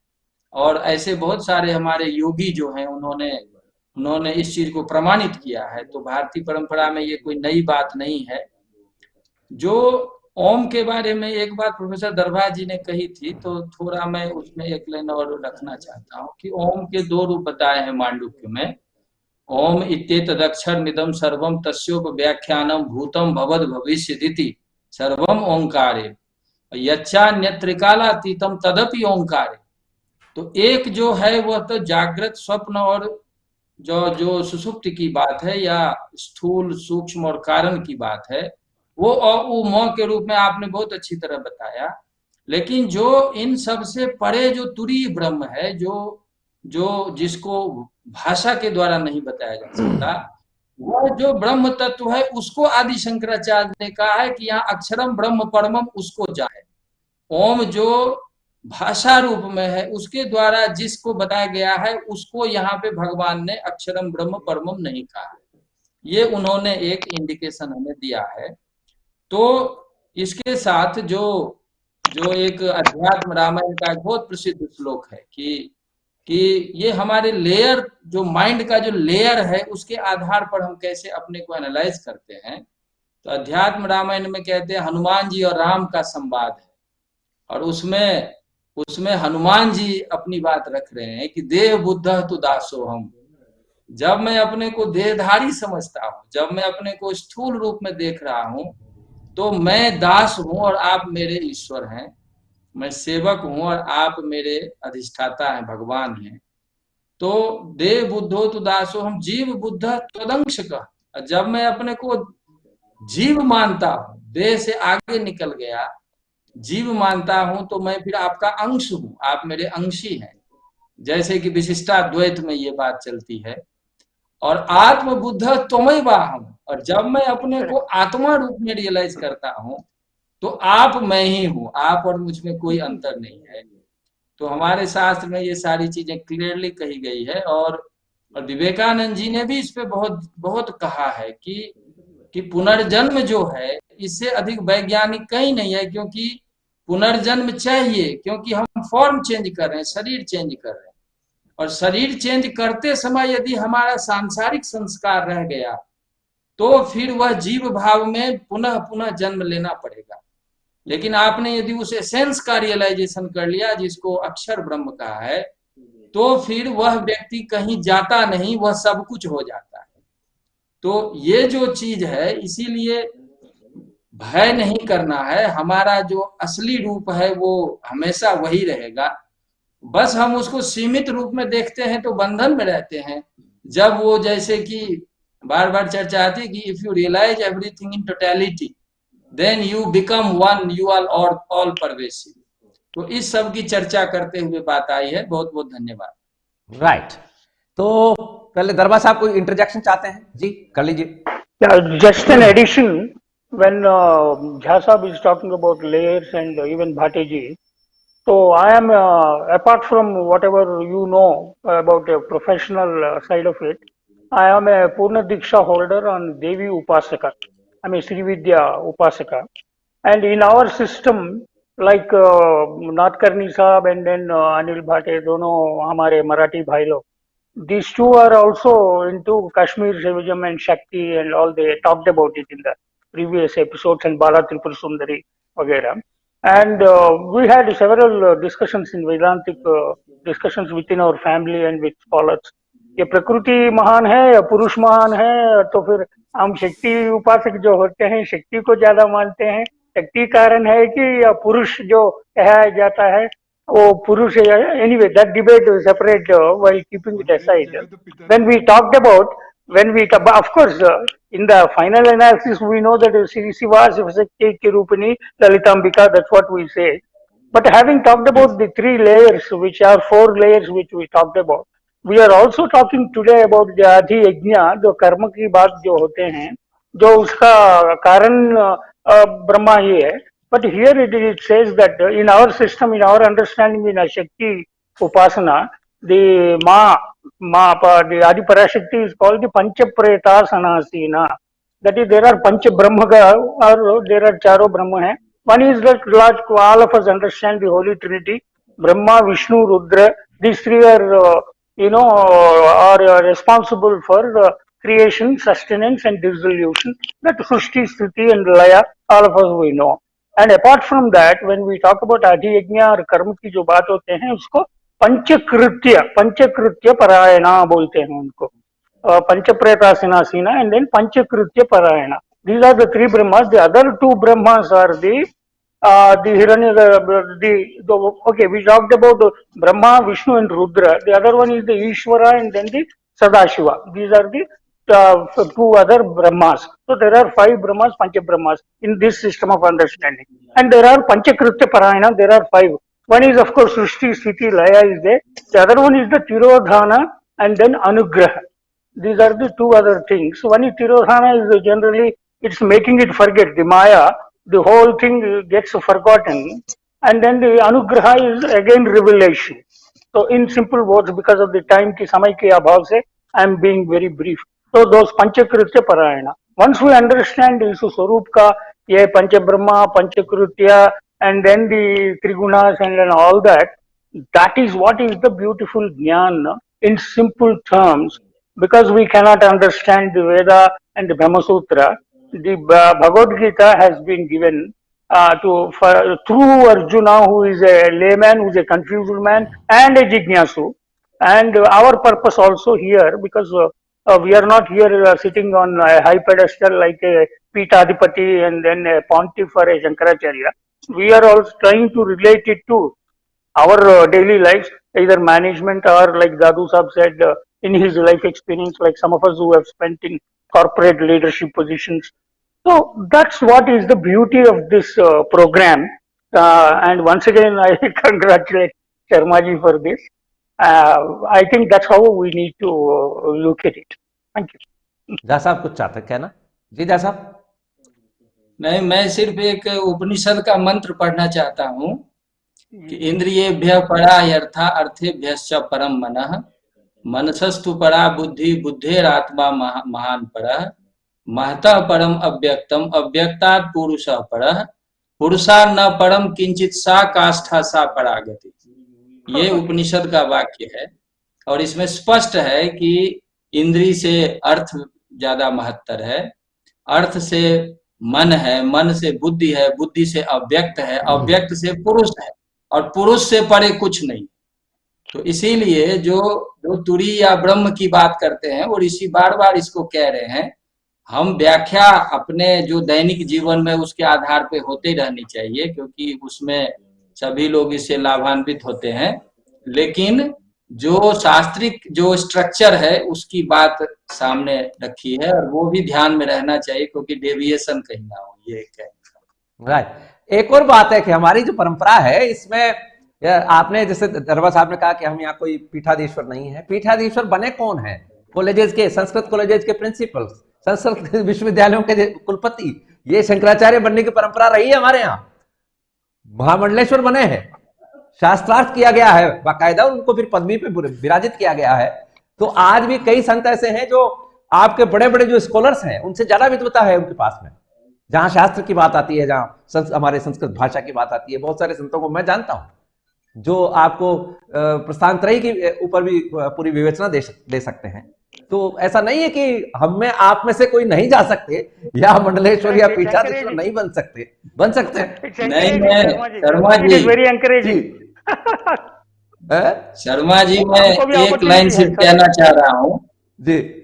D: और ऐसे बहुत सारे हमारे योगी जो हैं उन्होंने इस चीज को प्रमाणित किया है। तो भारतीय परंपरा में ये कोई नई बात नहीं है। जो ओम के बारे में एक बात प्रोफेसर दरभा जी ने कही थी, तो थोड़ा मैं उसमें एक लाइन और रखना चाहता हूँ कि ओम के दो रूप बताए हैं मांडुक्य में। ओम इत्येतदक्षर निदम सर्वम तस्योप व्याख्यानम भूतम भवद भविष्यदिति सर्वम ओंकारे यच्चान्यत्रिकालातीतम तदपि ओंकारे। तो एक जो है वह तो जागृत स्वप्न और जो जो सुषुप्ति की बात है या स्थूल सूक्ष्म और कारण की बात है, वो म के रूप में आपने बहुत अच्छी तरह बताया। लेकिन जो इन सब से परे जो तुरीय ब्रह्म है, जो जो जिसको भाषा के द्वारा नहीं बताया जा सकता, वह जो ब्रह्म तत्व है उसको आदि शंकराचार्य ने कहा है कि यहाँ अक्षरम ब्रह्म परमम उसको जाने। ओम जो भाषा रूप में है उसके द्वारा जिसको बताया गया है उसको यहाँ पे भगवान ने अक्षरम ब्रह्म परमम नहीं कहा है। ये उन्होंने एक इंडिकेशन हमें दिया है। तो इसके साथ जो जो एक अध्यात्म रामायण का एक बहुत प्रसिद्ध श्लोक है कि ये हमारे लेयर, जो माइंड का जो लेयर है उसके आधार पर हम कैसे अपने को एनालाइज करते हैं। तो अध्यात्म रामायण में कहते हैं हनुमान जी और राम का संवाद है, और उसमें उसमें हनुमान जी अपनी बात रख रहे हैं कि देह बुद्ध तु दासो हम। जब मैं अपने को देहधारी समझता हूँ, जब मैं अपने को स्थूल रूप में देख रहा हूँ, तो मैं दास हूं और आप मेरे ईश्वर हैं, मैं सेवक हूं और आप मेरे अधिष्ठाता हैं, भगवान हैं। तो देव बुद्धो तु दासो हम जीव बुद्ध त्वदंश का। जब मैं अपने को जीव मानता हूं, देह से आगे निकल गया, जीव मानता हूं, तो मैं फिर आपका अंश हूं, आप मेरे अंशी हैं। जैसे कि विशिष्टाद्वैत में ये बात चलती है। और आत्म बुद्ध त्वमैव अहम्, और जब मैं अपने को आत्मा रूप में रियलाइज करता हूं, तो आप मैं ही हूं, आप और मुझ में कोई अंतर नहीं है। तो हमारे शास्त्र में ये सारी चीजें क्लियरली कही गई है। और विवेकानंद जी ने भी इस पे बहुत बहुत कहा है कि पुनर्जन्म जो है इससे अधिक वैज्ञानिक कहीं नहीं है, क्योंकि पुनर्जन्म चाहिए, क्योंकि हम फॉर्म चेंज कर रहे हैं, शरीर चेंज कर रहे हैं, और शरीर चेंज करते समय यदि हमारा सांसारिक संस्कार रह गया तो फिर वह जीव भाव में पुनः पुनः जन्म लेना पड़ेगा। लेकिन आपने यदि उस एसेंस का रियलाइजेशन कर लिया, जिसको अक्षर ब्रह्म कहा है, तो फिर वह व्यक्ति कहीं जाता नहीं, वह सब कुछ हो जाता है। तो ये जो चीज है, इसीलिए भय नहीं करना है। हमारा जो असली रूप है वो हमेशा वही रहेगा, बस हम उसको सीमित रूप में देखते हैं तो बंधन में रहते हैं। जब वो, जैसे कि बार बार चर्चा आती है कि if you realise everything in totality then you become one, you are all pervasive. तो इस सब की चर्चा करते हुए बात आई है। बहुत बहुत धन्यवाद।
B: राइट। तो पहले दरबार साहब कोई इंटरजेक्शन चाहते हैं? जी कर लीजिए।
I: Just an addition, when Jha Sahab is talking about layers and even Bhate ji, so I am, apart from whatever you know about the professional side of it, I am a Purna Diksha holder on Devi Upasaka. I mean Sri Vidya Upasaka. And in our system, like Nadkarni Sahab and then Anil Bhate, dono hamare Marathi bhai log, these two are also into Kashmir Shaivism and Shakti, and all they talked about it in the previous episodes, and Bala Tripura Sundari वगैरह. And we had several discussions in Vedantic discussions within our family and with scholars. ये प्रकृति महान है या पुरुष महान है, तो फिर हम शक्ति उपासक जो होते हैं शक्ति को ज्यादा मानते हैं, शक्ति कारण है कि या पुरुष जो कहा जाता है वो पुरुष है. Anyway, that debate is separate while keeping it aside. When we talked about, of course, in the final analysis, we know that Shiva Shakti Kirupini Lalitambika, that's what we say. But having talked about the three layers, which are four layers which we talked about, we are also talking today about the Adhi Yajna, जो कर्म की बात जो होते हैं, जो उसका कारण ब्रह्मा ही है. But here it says that in our system, in our understanding, in Shakti Upasana, the the Adi Parashakti is called the Panchapreta Sanasina. That is, there are Pancha Brahma, or there are Charo Brahma hai. One is that all of us understand the Holy Trinity, Brahma, Vishnu, Rudra. These three are, are responsible for creation, sustenance, and dissolution. That Srishti, Sthiti, and Laya, all of us we know. And apart from that when we talk about अधियज्ञ और कर्म की जो बात होते हैं उसको पंचकृत्य परायणा बोलते हैं उनको, पंचप्रेतासीनासीना एंड देन पंचकृत्य परायणा. These are the three Brahmas. The other two Brahmas are the Hiranya, okay, we talked about Brahma, Vishnu and Rudra. The other one is the Ishvara and then the Sadashiva. These are the two other Brahmas. So there are five Brahmas, Pancha Brahmas in this system of understanding. And there are Panchakritya Parayana, there are five. One is of course Srishti, Sthiti, Laya is there. The other one is the Tirodhana and then Anugraha. These are the two other things. One is Tirodhana is generally, it's making it forget. The Maya, the whole thing gets forgotten. And then the Anugraha is again revelation. So in simple words, because of the time ki samay ke abhav se, I am being very brief. So those Panchakritya Parayana. Once we understand this Swarup ka, ye Pancha Brahma, Panchakritya, and then the Trigunas and then all that, that is what is the beautiful Jnana in simple terms. Because we cannot understand the Veda and the Brahma Sutra, the Bhagavad Gita has been given through Arjuna, who is a layman, who is a confused man, and a Jignasu. And our purpose also here, because we are not here sitting on a high pedestal like a Pitadipati and then a Pontiff or a Shankaracharya. We are also trying to relate it to our daily lives, either management or like Dadoo Sahab said, in his life experience, like some of us who have spent in corporate leadership positions. So that's what is the beauty of this program. And once again, I congratulate Sharmaji for this. I think that's how we need to look at it. Thank you.
B: जा साहब कुछ चाहते कहना? जी जा साहब.
D: नहीं, मैं सिर्फ एक उपनिषद का मंत्र पढ़ना चाहता हूँ कि इंद्रियेभ्यः परा यर्था अर्थेभ्यश्च परम मनः मनसस्तु परा बुद्धि बुद्धेरात्मा महान परः महतः परम अव्यक्तम अव्यक्तात् पुरुषः परः पुरुषा न परम किंचित सा काष्ठा सा परागति. ये उपनिषद का वाक्य है और इसमें स्पष्ट है कि इंद्री से अर्थ ज्यादा महत्तर है, अर्थ से मन है, मन से बुद्धि है, बुद्धि से अव्यक्त है, अव्यक्त से पुरुष है और पुरुष से परे कुछ नहीं. तो इसीलिए जो तुरी या ब्रह्म की बात करते हैं वो ऋषि बार बार इसको कह रहे हैं, हम व्याख्या अपने जो दैनिक जीवन में उसके आधार पे होते रहनी चाहिए, क्योंकि उसमें सभी लोग इससे लाभान्वित होते हैं. लेकिन जो शास्त्रिक जो स्ट्रक्चर है उसकी बात सामने रखी है और वो भी ध्यान में रहना चाहिए, क्योंकि डेविएशन कहीं ना हो. ये
B: राइट. एक और बात है कि हमारी जो परंपरा है इसमें आपने जैसे दरबा साहब ने कहा कि हम यहाँ कोई पीठाधीश्वर नहीं है. पीठाधीश्वर बने कौन है? कॉलेजेस के, संस्कृत कॉलेजेस के प्रिंसिपल्स, संस्कृत विश्वविद्यालयों के कुलपति, ये शंकराचार्य बनने की परंपरा रही है हमारे यहाँ. महामंडलेश्वर बने हैं, शास्त्रार्थ किया गया है बाकायदा, उनको फिर पदवी पे विराजित किया गया है. तो आज भी कई संत ऐसे हैं जो आपके बड़े बड़े जो स्कॉलर्स हैं उनसे ज्यादा विद्वता है उनके पास में. जहां शास्त्र की बात आती है, जहां हमारे संस्कृत भाषा की बात आती है, बहुत सारे संतों को मैं जानता हूं जो आपको प्रस्थानत्रयी के ऊपर भी पूरी विवेचना दे सकते हैं. तो ऐसा नहीं है कि हम में आप में से कोई नहीं जा सकते या मंडलेश्वर या पीठाधीश्वर नहीं बन सकते
D: नहीं. मैं शर्मा जी वेरी एनकरेजिंग. शर्मा जी मैं एक लाइन सिर्फ कहना चाह रहा हूँ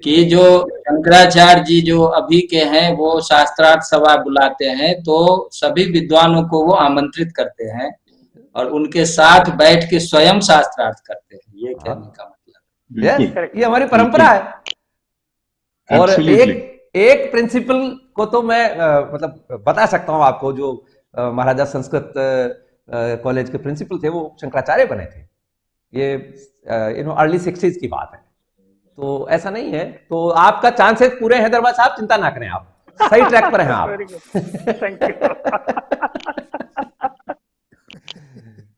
D: कि जो शंकराचार्य जी जो अभी के हैं वो शास्त्रार्थ सभा बुलाते हैं तो सभी विद्वानों को वो आमंत्रित करते हैं और उनके साथ बैठ के स्वयं शास्त्रार्थ करते हैं. ये कहने का मतलब
B: ये हमारी परंपरा है. और एक प्रिंसिपल को तो मैं मतलब बता सकता हूँ आपको, जो महाराजा संस्कृत कॉलेज के प्रिंसिपल थे वो शंकराचार्य बने थे. ये अर्ली 60s की बात है. तो ऐसा नहीं है. तो आपका चांसेस पूरे हैं दरबार साहब, चिंता ना करें, आप सही ट्रैक पर हैं आप.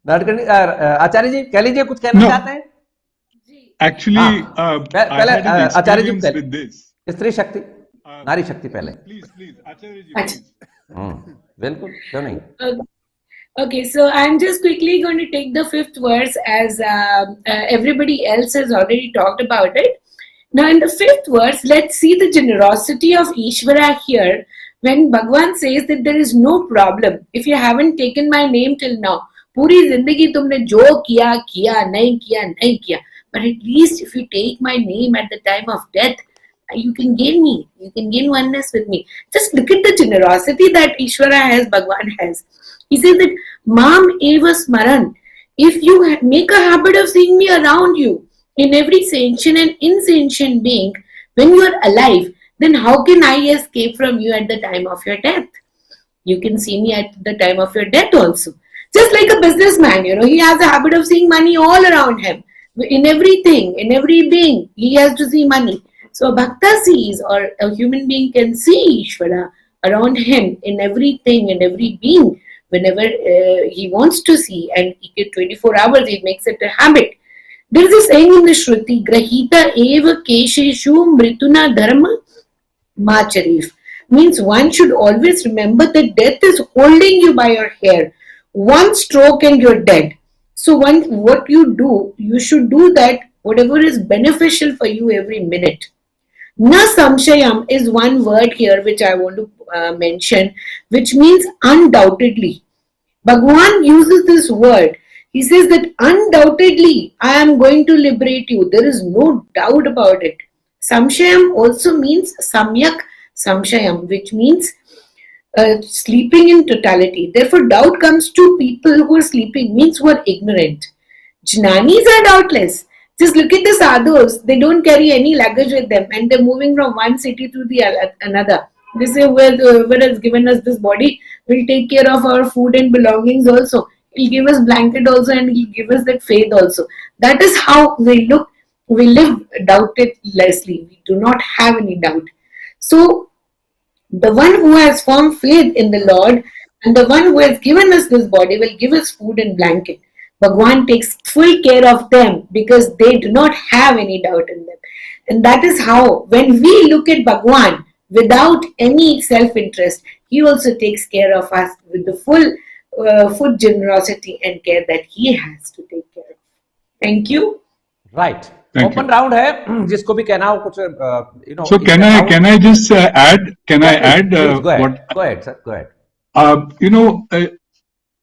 B: नाटकर्णी आचार्य जी कह लीजिए, कुछ कहना चाहते हैं?
F: एक्चुअली
B: पहले आचार्य जी स्त्री शक्ति नारी शक्ति पहले.
F: प्लीज आचार्य जी.
B: बिल्कुल, क्यों नहीं.
E: Okay, so I'm just quickly going to take the fifth verse as everybody else has already talked about it. Now in the fifth verse, let's see the generosity of Ishvara here, when Bhagwan says that there is no problem if you haven't taken my name till now. पूरी जिंदगी तुमने जो किया किया नहीं किया, but at least if you take my name at the time of death, you can gain me, you can gain oneness with me. Just look at the generosity that Ishvara has, Bhagwan has. He says that Mam eva smaran. If you make a habit of seeing me around you, in every sentient and insentient being, when you are alive, then how can I escape from you at the time of your death? You can see me at the time of your death also. Just like a businessman, he has a habit of seeing money all around him. In everything, in every being, he has to see money. So a bhakta sees, or a human being can see Ishvara around him in everything and every being whenever he wants to see, and 24 hours he makes it a habit. There is a saying in the Shruti, Grahita eva kesheshu mrituna dharma macharif. Means one should always remember that death is holding you by your hair. One stroke and you're dead. So what you do, you should do that whatever is beneficial for you every minute. Na samshayam is one word here which I want to mention, which means undoubtedly. Bhagwan uses this word. He says that undoubtedly I am going to liberate you. There is no doubt about it. Samshayam also means samyak samshayam, which means sleeping in totality. Therefore, doubt comes to people who are sleeping, means who are ignorant. Jnanis are doubtless. Just look at the sadhus. They don't carry any luggage with them, and they're moving from one city to the another. They say, whoever has given us this body will take care of our food and belongings also. He'll give us blanket also, and he'll give us that faith also. That is how we look. We live doubtlessly. We do not have any doubt. So, the one who has formed faith in the Lord and the one who has given us this body will give us food and blanket. Bhagwan takes full care of them because they do not have any doubt in them. And that is how, when we look at Bhagwan without any self-interest, he also takes care of us with the full generosity and care that he has to take care of. Thank you.
B: Right.
F: Thank
B: Open
F: you.
B: round है, जिसको भी कहना हो कुछ
F: So can I just add? Can I add
B: please, go ahead.
F: what?
B: Go ahead, sir. Go ahead.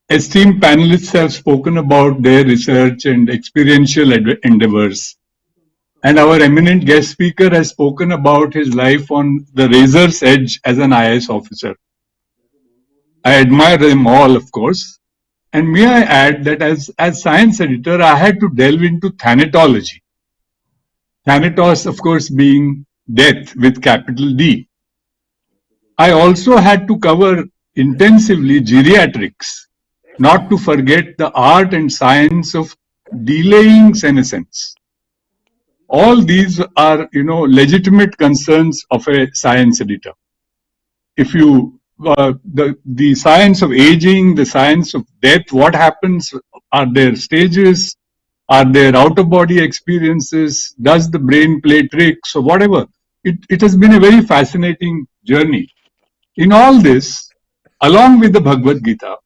F: Esteemed panelists have spoken about their research and experiential endeavors, and our eminent guest speaker has spoken about his life on the razor's edge as an IAS officer. I admire them all, of course. And may I add that as science editor, I had to delve into thanatology. Thanatos, of course, being death with capital D. I also had to cover intensively geriatrics, not to forget the art and science of delaying senescence. All these are, legitimate concerns of a science editor. If you, the science of aging, the science of death, what happens, are there stages, are there out-of-body experiences, does the brain play tricks or whatever? It has been a very fascinating journey. In all this, along with the Bhagavad Gita,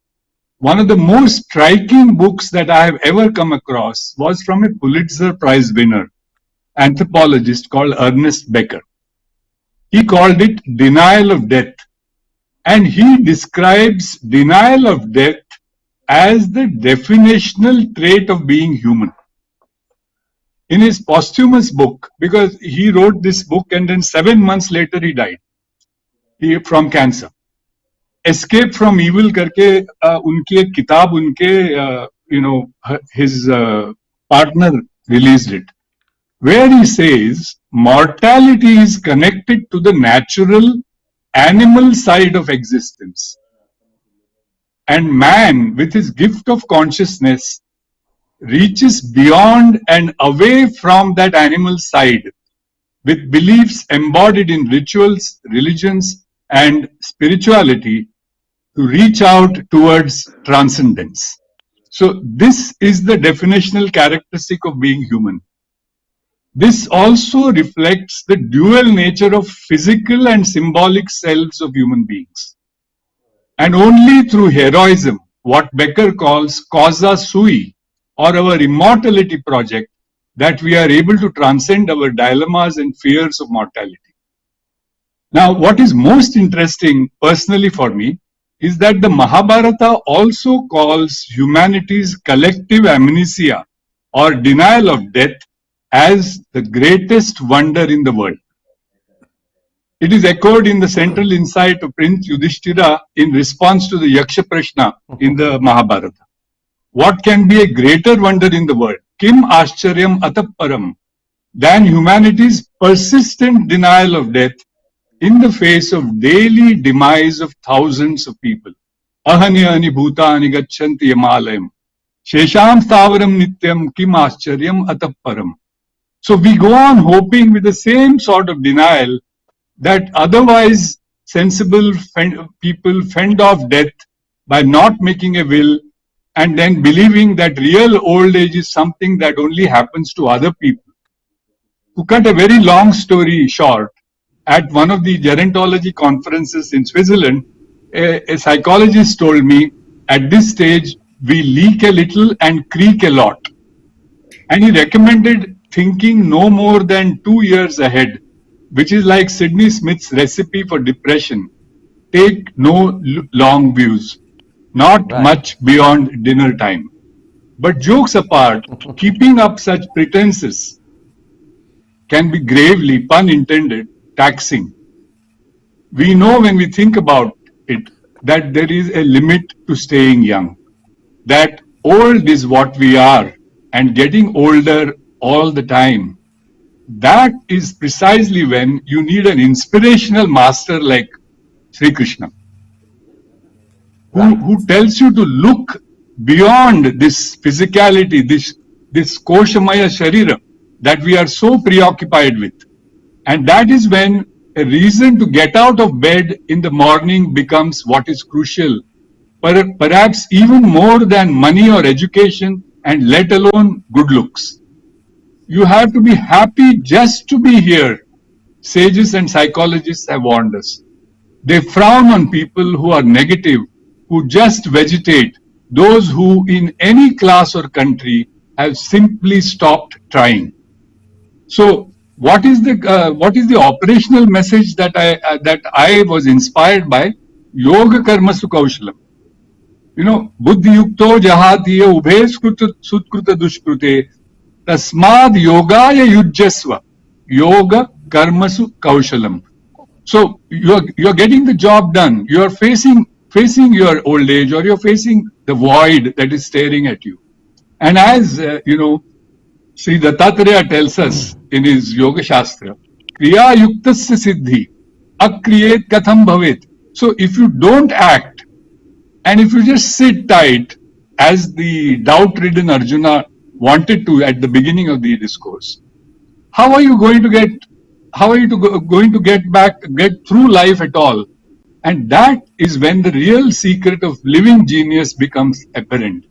F: one of the most striking books that I have ever come across was from a Pulitzer Prize winner, anthropologist called Ernest Becker. He called it Denial of Death, and he describes denial of death as the definitional trait of being human. In his posthumous book, because he wrote this book and then 7 months later he died from cancer. Escape from Evil करके उनकी एक किताब उनके his partner released it, where he says mortality is connected to the natural animal side of existence, and man with his gift of consciousness reaches beyond and away from that animal side with beliefs embodied in rituals, religions and spirituality to reach out towards transcendence. So this is the definitional characteristic of being human. This also reflects the dual nature of physical and symbolic selves of human beings. And only through heroism, what Becker calls causa sui, or our immortality project, that we are able to transcend our dilemmas and fears of mortality. Now, what is most interesting personally for me is that the Mahabharata also calls humanity's collective amnesia or denial of death as the greatest wonder in the world. It is echoed in the central insight of Prince Yudhishthira in response to the Yaksha Prashna in the Mahabharata. What can be a greater wonder in the world? Kim Ascharyam Ataparam than humanity's persistent denial of death in the face of daily demise of thousands of people. Ahanyani bhutani gacchanti yamalayam. Shesham stavaram nityam kim ascharyam ataparam. So we go on hoping with the same sort of denial that otherwise sensible people fend off death by not making a will and then believing that real old age is something that only happens to other people. To cut a very long story short, at one of the gerontology conferences in Switzerland, a psychologist told me, at this stage, we leak a little and creak a lot. And he recommended thinking no more than 2 years ahead, which is like Sidney Smith's recipe for depression. Take no long views, not much beyond dinner time. But jokes apart, keeping up such pretenses can be gravely, pun intended, taxing. We know when we think about it that there is a limit to staying young, that old is what we are and getting older all the time. That is precisely when you need an inspirational master like Sri Krishna, who tells you to look beyond this physicality, this koshamaya sharira that we are so preoccupied with. And that is when a reason to get out of bed in the morning becomes what is crucial, perhaps even more than money or education, and let alone good looks. You have to be happy just to be here. Sages and psychologists have warned us. They frown on people who are negative, who just vegetate, those who in any class or country have simply stopped trying. So what is the operational message that I was inspired by? Yoga karma sukhaushalam. Buddhi yukto jahatiya ubhe sutkruta dushkrute tasmad yogaya yujjasva. Yoga karmasu kaushalam. So you're getting the job done. You're facing your old age, or you're facing the void that is staring at you. And as Sri Dattatreya tells us in his Yoga Shastra, Kriya yuktasya siddhi, akriyet katham bhavet. So if you don't act, and if you just sit tight, as the doubt-ridden Arjuna wanted to at the beginning of the discourse, how are you going to get through life at all? And that is when the real secret of living genius becomes apparent.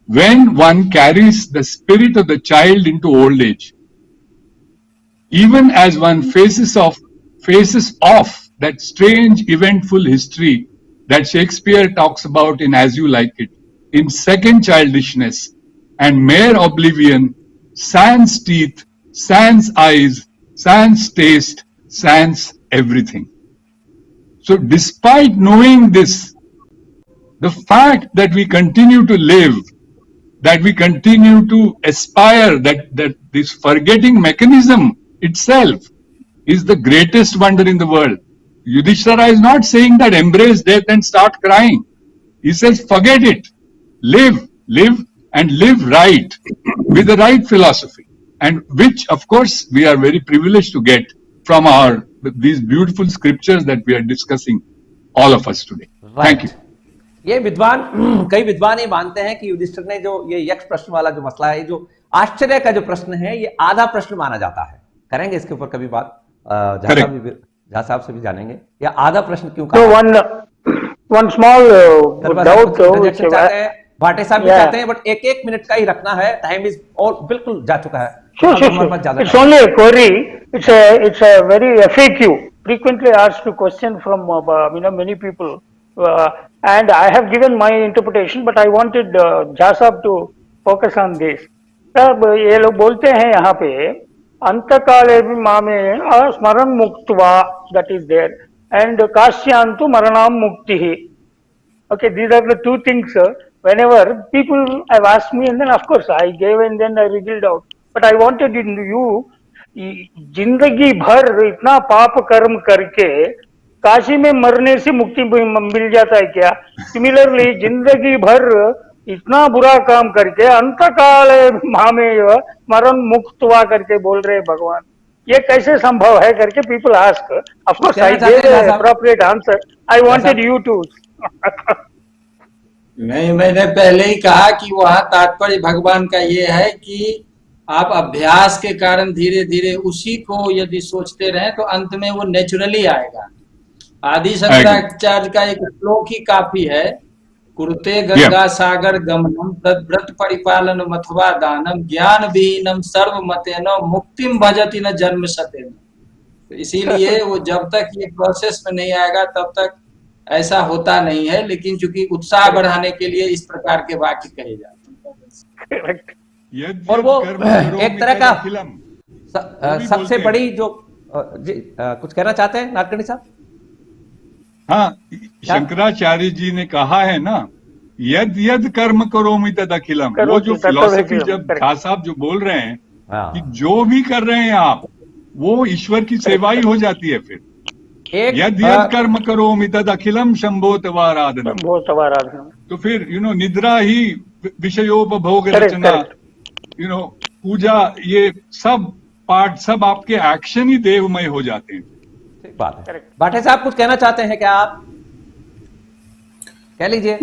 F: When one carries the spirit of the child into old age, even as one faces off that strange eventful history that Shakespeare talks about in As You Like It, in second childishness and mere oblivion, sans teeth, sans eyes, sans taste, sans everything. So despite knowing this, the fact that we continue to live, that we continue to aspire, that this forgetting mechanism itself is the greatest wonder in the world. Yudhishthira is not saying that embrace death and start crying. He says forget it, live and live right with the right philosophy, and which of course we are very privileged to get from these beautiful scriptures that we are discussing, all of us today. Thank you.
B: ये कई विद्वान ये मानते हैं कि युधिष्ठिर ने जो ये यक्ष प्रश्न वाला जो मसला है, जो आश्चर्य का जो प्रश्न है, ये आधा प्रश्न माना जाता है. करेंगे इसके ऊपर कभी बात, झा साहब से भी जानेंगे, या आधा प्रश्न क्यों कहा?
I: one small doubt
B: भाटे साहब भी चाहते हैं, बट एक मिनट का ही रखना है, टाइम इज और बिल्कुल जा चुका है.
I: Sure. It's only a query. It's a very FAQ, frequently asked question from many people, and I have given my interpretation, but I wanted Jha Sahab to focus on this. ये लोग बोलते हैं यहाँ पे Antakale mame smaran muktva, that is there, and Kashyantu Maranam Muktihi. Okay, these are the two things. Whenever people have asked me, and then of course I gave and then I revealed out. But I wanted in you, जिंदगी भर इतना पाप कर्म करके काशी में मरने से मुक्ति मिल जाता है क्या? सिमिलरली जिंदगी भर इतना बुरा काम करके अंत काल मामेव मरण मुक्त हुआ करके बोल रहे भगवान, ये कैसे संभव है करके people ask. Of course I gave appropriate answer. I wanted you to.
D: नहीं, मैंने पहले ही कहा कि वहाँ तात्पर्य भगवान का ये है कि आप अभ्यास के कारण धीरे धीरे उसी को यदि सोचते रहें तो अंत में वो नेचुरली आएगा. आदि शंकराचार्य का एक श्लोक ही काफी है. कुरुते गंगा सागर गमनम तद्व्रत परिपालन अथवा दानम ज्ञान विहीनम सर्व मतेन मुक्तिम भजति न जन्म सतेन. तो इसीलिए वो जब तक ये प्रोसेस में नहीं आएगा तब तक ऐसा होता नहीं है. लेकिन चूंकि उत्साह बढ़ाने के लिए इस प्रकार के वाक्य कहे जाते हैं.
B: और वो एक तरह का सबसे बड़ी जो कुछ कहना चाहते हैं नाडकर्णी साहब?
F: हाँ, शंकराचार्य जी ने कहा है ना, यद यद कर्म करोमि तद अखिलम. वो जो फिलॉसफी जब झा साहब जो बोल रहे हैं कि जो भी कर रहे हैं आप वो ईश्वर की सेवा ही हो जाती है. फिर यद यद कर्म करोमि तद अखिलम शंभो तवाराधनम. तो फिर निद्रा ही विषयोपभोग रचना, पूजा, ये सब पार्ट सब आपके एक्शन ही देवमय हो जाते हैं.
B: ठीक बात है. भाटे साहब कुछ कहना चाहते हैं क्या आप? कह लीजिए.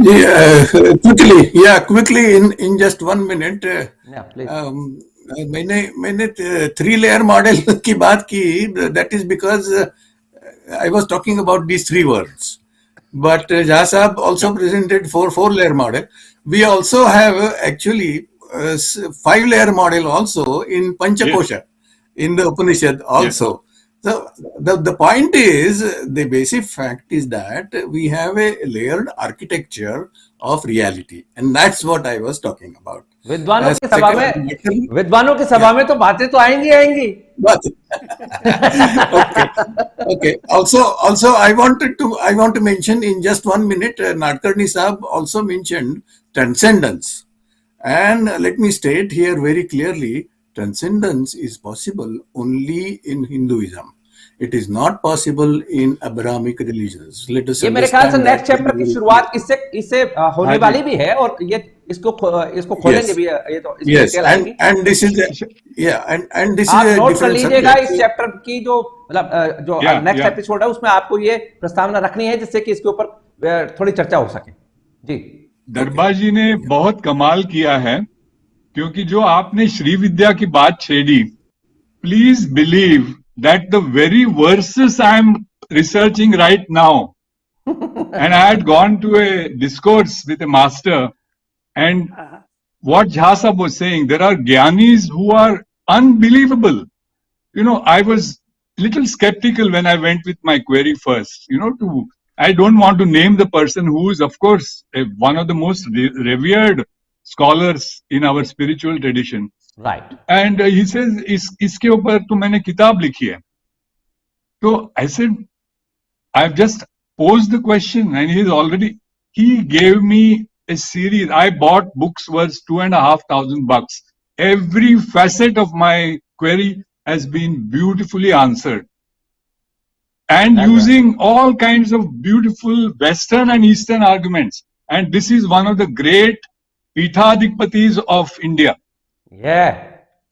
G: Quickly in just 1 minute. मैंने 3 लेयर मॉडल की बात की. That is because I was talking about these 3 words, but Jha Sahab also presented 4 layer model. We also have actually 5 layer model also in Panchakosha, in the Upanishad also. So the point is, the basic fact is that we have a layered architecture of reality, and that's what I was talking about.
B: विद्वानों की सभा में तो बातें तो आएंगी.
G: Okay. Also, I want to mention in just 1 minute. Nadkarni Sahab also mentioned transcendence, and let me state here very clearly: transcendence is possible only in Hinduism. It is not possible in Abrahamic religions. Let us.
B: ये मेरे ख्याल से next chapter की शुरुआत इससे होने वाली भी है, और ये इसको खोलेंगे भी. ये तो
G: and this is and this
B: आप
G: is
B: नोट कर लीजिएगा इस चैप्टर की जो मतलब जो नेक्स्ट एपिसोड है उसमें आपको ये प्रस्तावना रखनी है जिससे कि इसके ऊपर थोड़ी चर्चा हो सके. जी,
F: दरबा जी ने बहुत कमाल किया है, क्योंकि जो आपने श्री विद्या की बात छेड़ी, please believe that the very verses I am researching right now, and I had gone to a discourse with a master, and what Jha Sahab was saying, there are Gyanis who are unbelievable. I was little skeptical when I went with my query first, I don't want to name the person who is of course one of the most revered scholars in our spiritual tradition.
B: Right.
F: And he says, इसके ऊपर तो मैंने किताब लिखी है. तो I said, I've just posed the question, and he gave me a series. I bought books worth $2,500. Every facet of my query has been beautifully answered, and using all kinds of beautiful Western and Eastern arguments. And this is one of the great Pithadikpatis of India.
B: Yeah.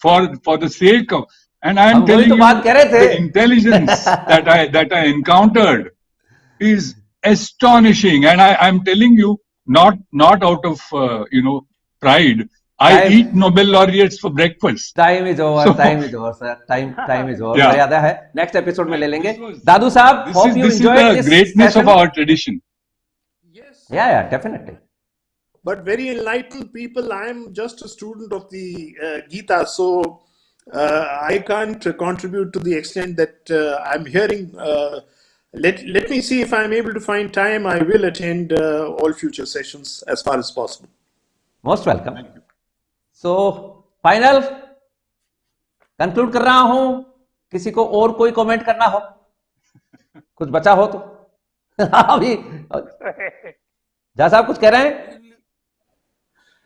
F: For the sake of, and I am telling you, the intelligence that I encountered is astonishing. And I am telling you, not out of pride. I eat Nobel laureates for breakfast.
B: Time is over, sir. Time is over. मर्यादा है. Next episode में ले लेंगे. दादू साहब, hope you enjoyed this.
F: This is the greatness
B: session
F: of our tradition.
J: Yes.
B: Yeah, definitely.
J: But very enlightened people. I am just a student of the Gita, so I can't contribute to the extent that I'm hearing. Let me see if I'm able to find time. I will attend all future sessions as far as possible.
B: Most welcome. So, final conclude कर रहा हूं। किसी को और कोई comment करना हो, कुछ बचा हो तो अभी जहाँ साहब कुछ कह रहे हैं?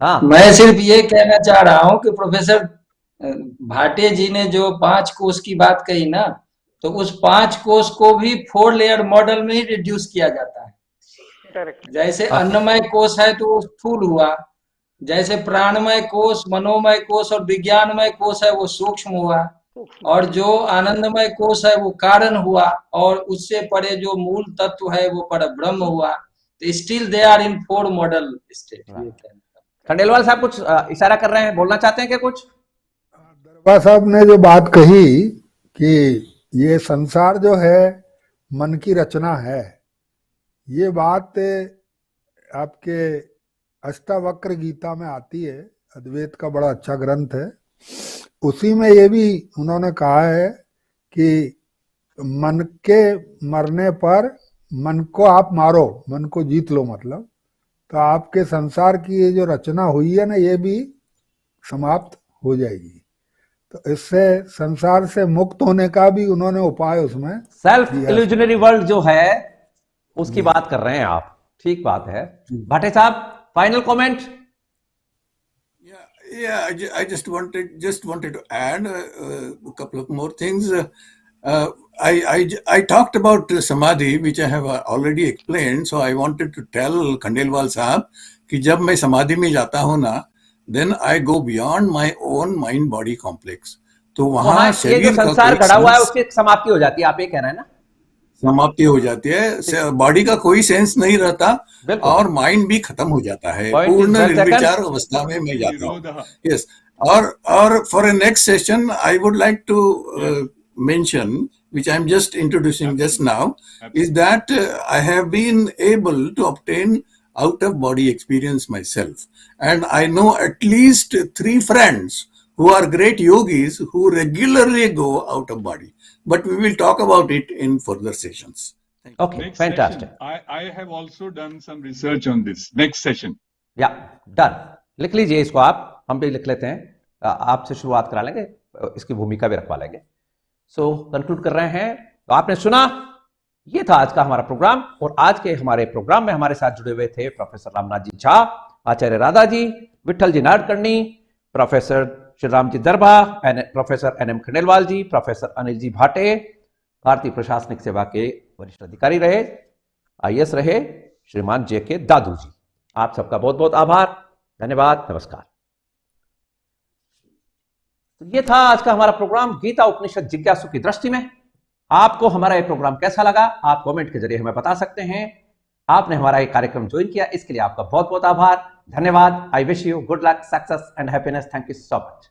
B: हाँ,
D: मैं सिर्फ ये कहना चाह रहा हूँ कि प्रोफेसर भाटे जी ने जो 5 कोष की बात कही ना, तो उस 5 कोष को भी 4 लेयर मॉडल में ही रिड्यूस किया जाता है। जैसे अन्नमय कोष है तो वो स्थूल हुआ, जैसे प्राणमय कोष, मनोमय कोष और विज्ञानमय कोष है वो सूक्ष्म हुआ, और जो आनंदमय कोष है वो कारण हुआ, और उससे परे जो मूल तत्व है वो पर ब्रह्म हुआ। तो still they are in 4 model state.
B: Khandelwal साहब कुछ इशारा कर रहे हैं, बोलना चाहते हैं क्या कुछ?
H: दरबा साहब ने जो बात कही कि ये संसार जो है मन की रचना है, ये बात आपके अष्टावक्र गीता में आती है। अद्वैत का बड़ा अच्छा ग्रंथ है, उसी में ये भी उन्होंने कहा है कि मन के मरने पर मन को आप मारो, मन को जीत लो, मतलब तो आपके संसार की ये जो रचना हुई है ना, ये भी समाप्त हो जाएगी। तो इससे संसार से मुक्त होने का भी उन्होंने उपाय उसमें
B: सेल्फ इल्यूजनरी वर्ल्ड जो है उसकी बात कर रहे हैं आप, ठीक बात है। भाटे साहब, final comment?
G: I just wanted to add a couple of more things. I talked about samadhi, which I have already explained. So I wanted to tell Khandelwal साहब कि जब मैं समाधि में जाता हूँ ना, then I go beyond my own mind body complex. तो वहाँ
B: ये
G: शरीर
B: जो
G: का
B: संसार
G: कोई
B: घड़ा हुआ है
G: सेंस
B: उसकी समाप्ति हो जाती है, आप ये कह रहे हैं ना?
G: समाप्ति हो जाती है, बॉडी का कोई सेंस नहीं रहता और माइंड भी खत्म हो जाता है,
B: Point is
G: पूर्ण
B: well taken.
G: निर्विचार अवस्था में मैं जाता हूँ। यस, और for a next session I would like to mention, which I'm just introducing just now, is that I have been able to obtain out of body experience myself, and I know at least 3 friends who are great yogis who regularly go out of body, but we will talk about it in further sessions.
B: Okay,
F: Next
B: fantastic.
F: session, I have also done some research on this. Next session.
B: या done, लिख लीजिए इसको आप, हम भी लिख लेते हैं, आपसे शुरुआत करा लेंगे, इसकी भूमिका भी रखवा लेंगे। सो कंक्लूड कर रहे हैं। तो आपने सुना, ये था आज का हमारा प्रोग्राम, और आज के हमारे प्रोग्राम में हमारे साथ जुड़े हुए थे प्रोफेसर रामनाथ जी झा, आचार्य राधा जी, विठल जी Nadkarni, professor Shriram ji Darbha, professor NM Khandelwal जी, प्रोफेसर अनिल जी भाटे, भारतीय प्रशासनिक सेवा के वरिष्ठ अधिकारी रहे, IAS रहे श्रीमान JK दादू जी। आप सबका बहुत बहुत आभार, धन्यवाद, नमस्कार। तो ये था आज का हमारा प्रोग्राम गीता उपनिषद जिज्ञासु की दृष्टि में। आपको हमारा ये प्रोग्राम कैसा लगा आप कमेंट के जरिए हमें बता सकते हैं। आपने हमारा ये कार्यक्रम ज्वाइन किया, इसके लिए आपका बहुत बहुत आभार, धन्यवाद। I wish you good luck, success and happiness. Thank you so much.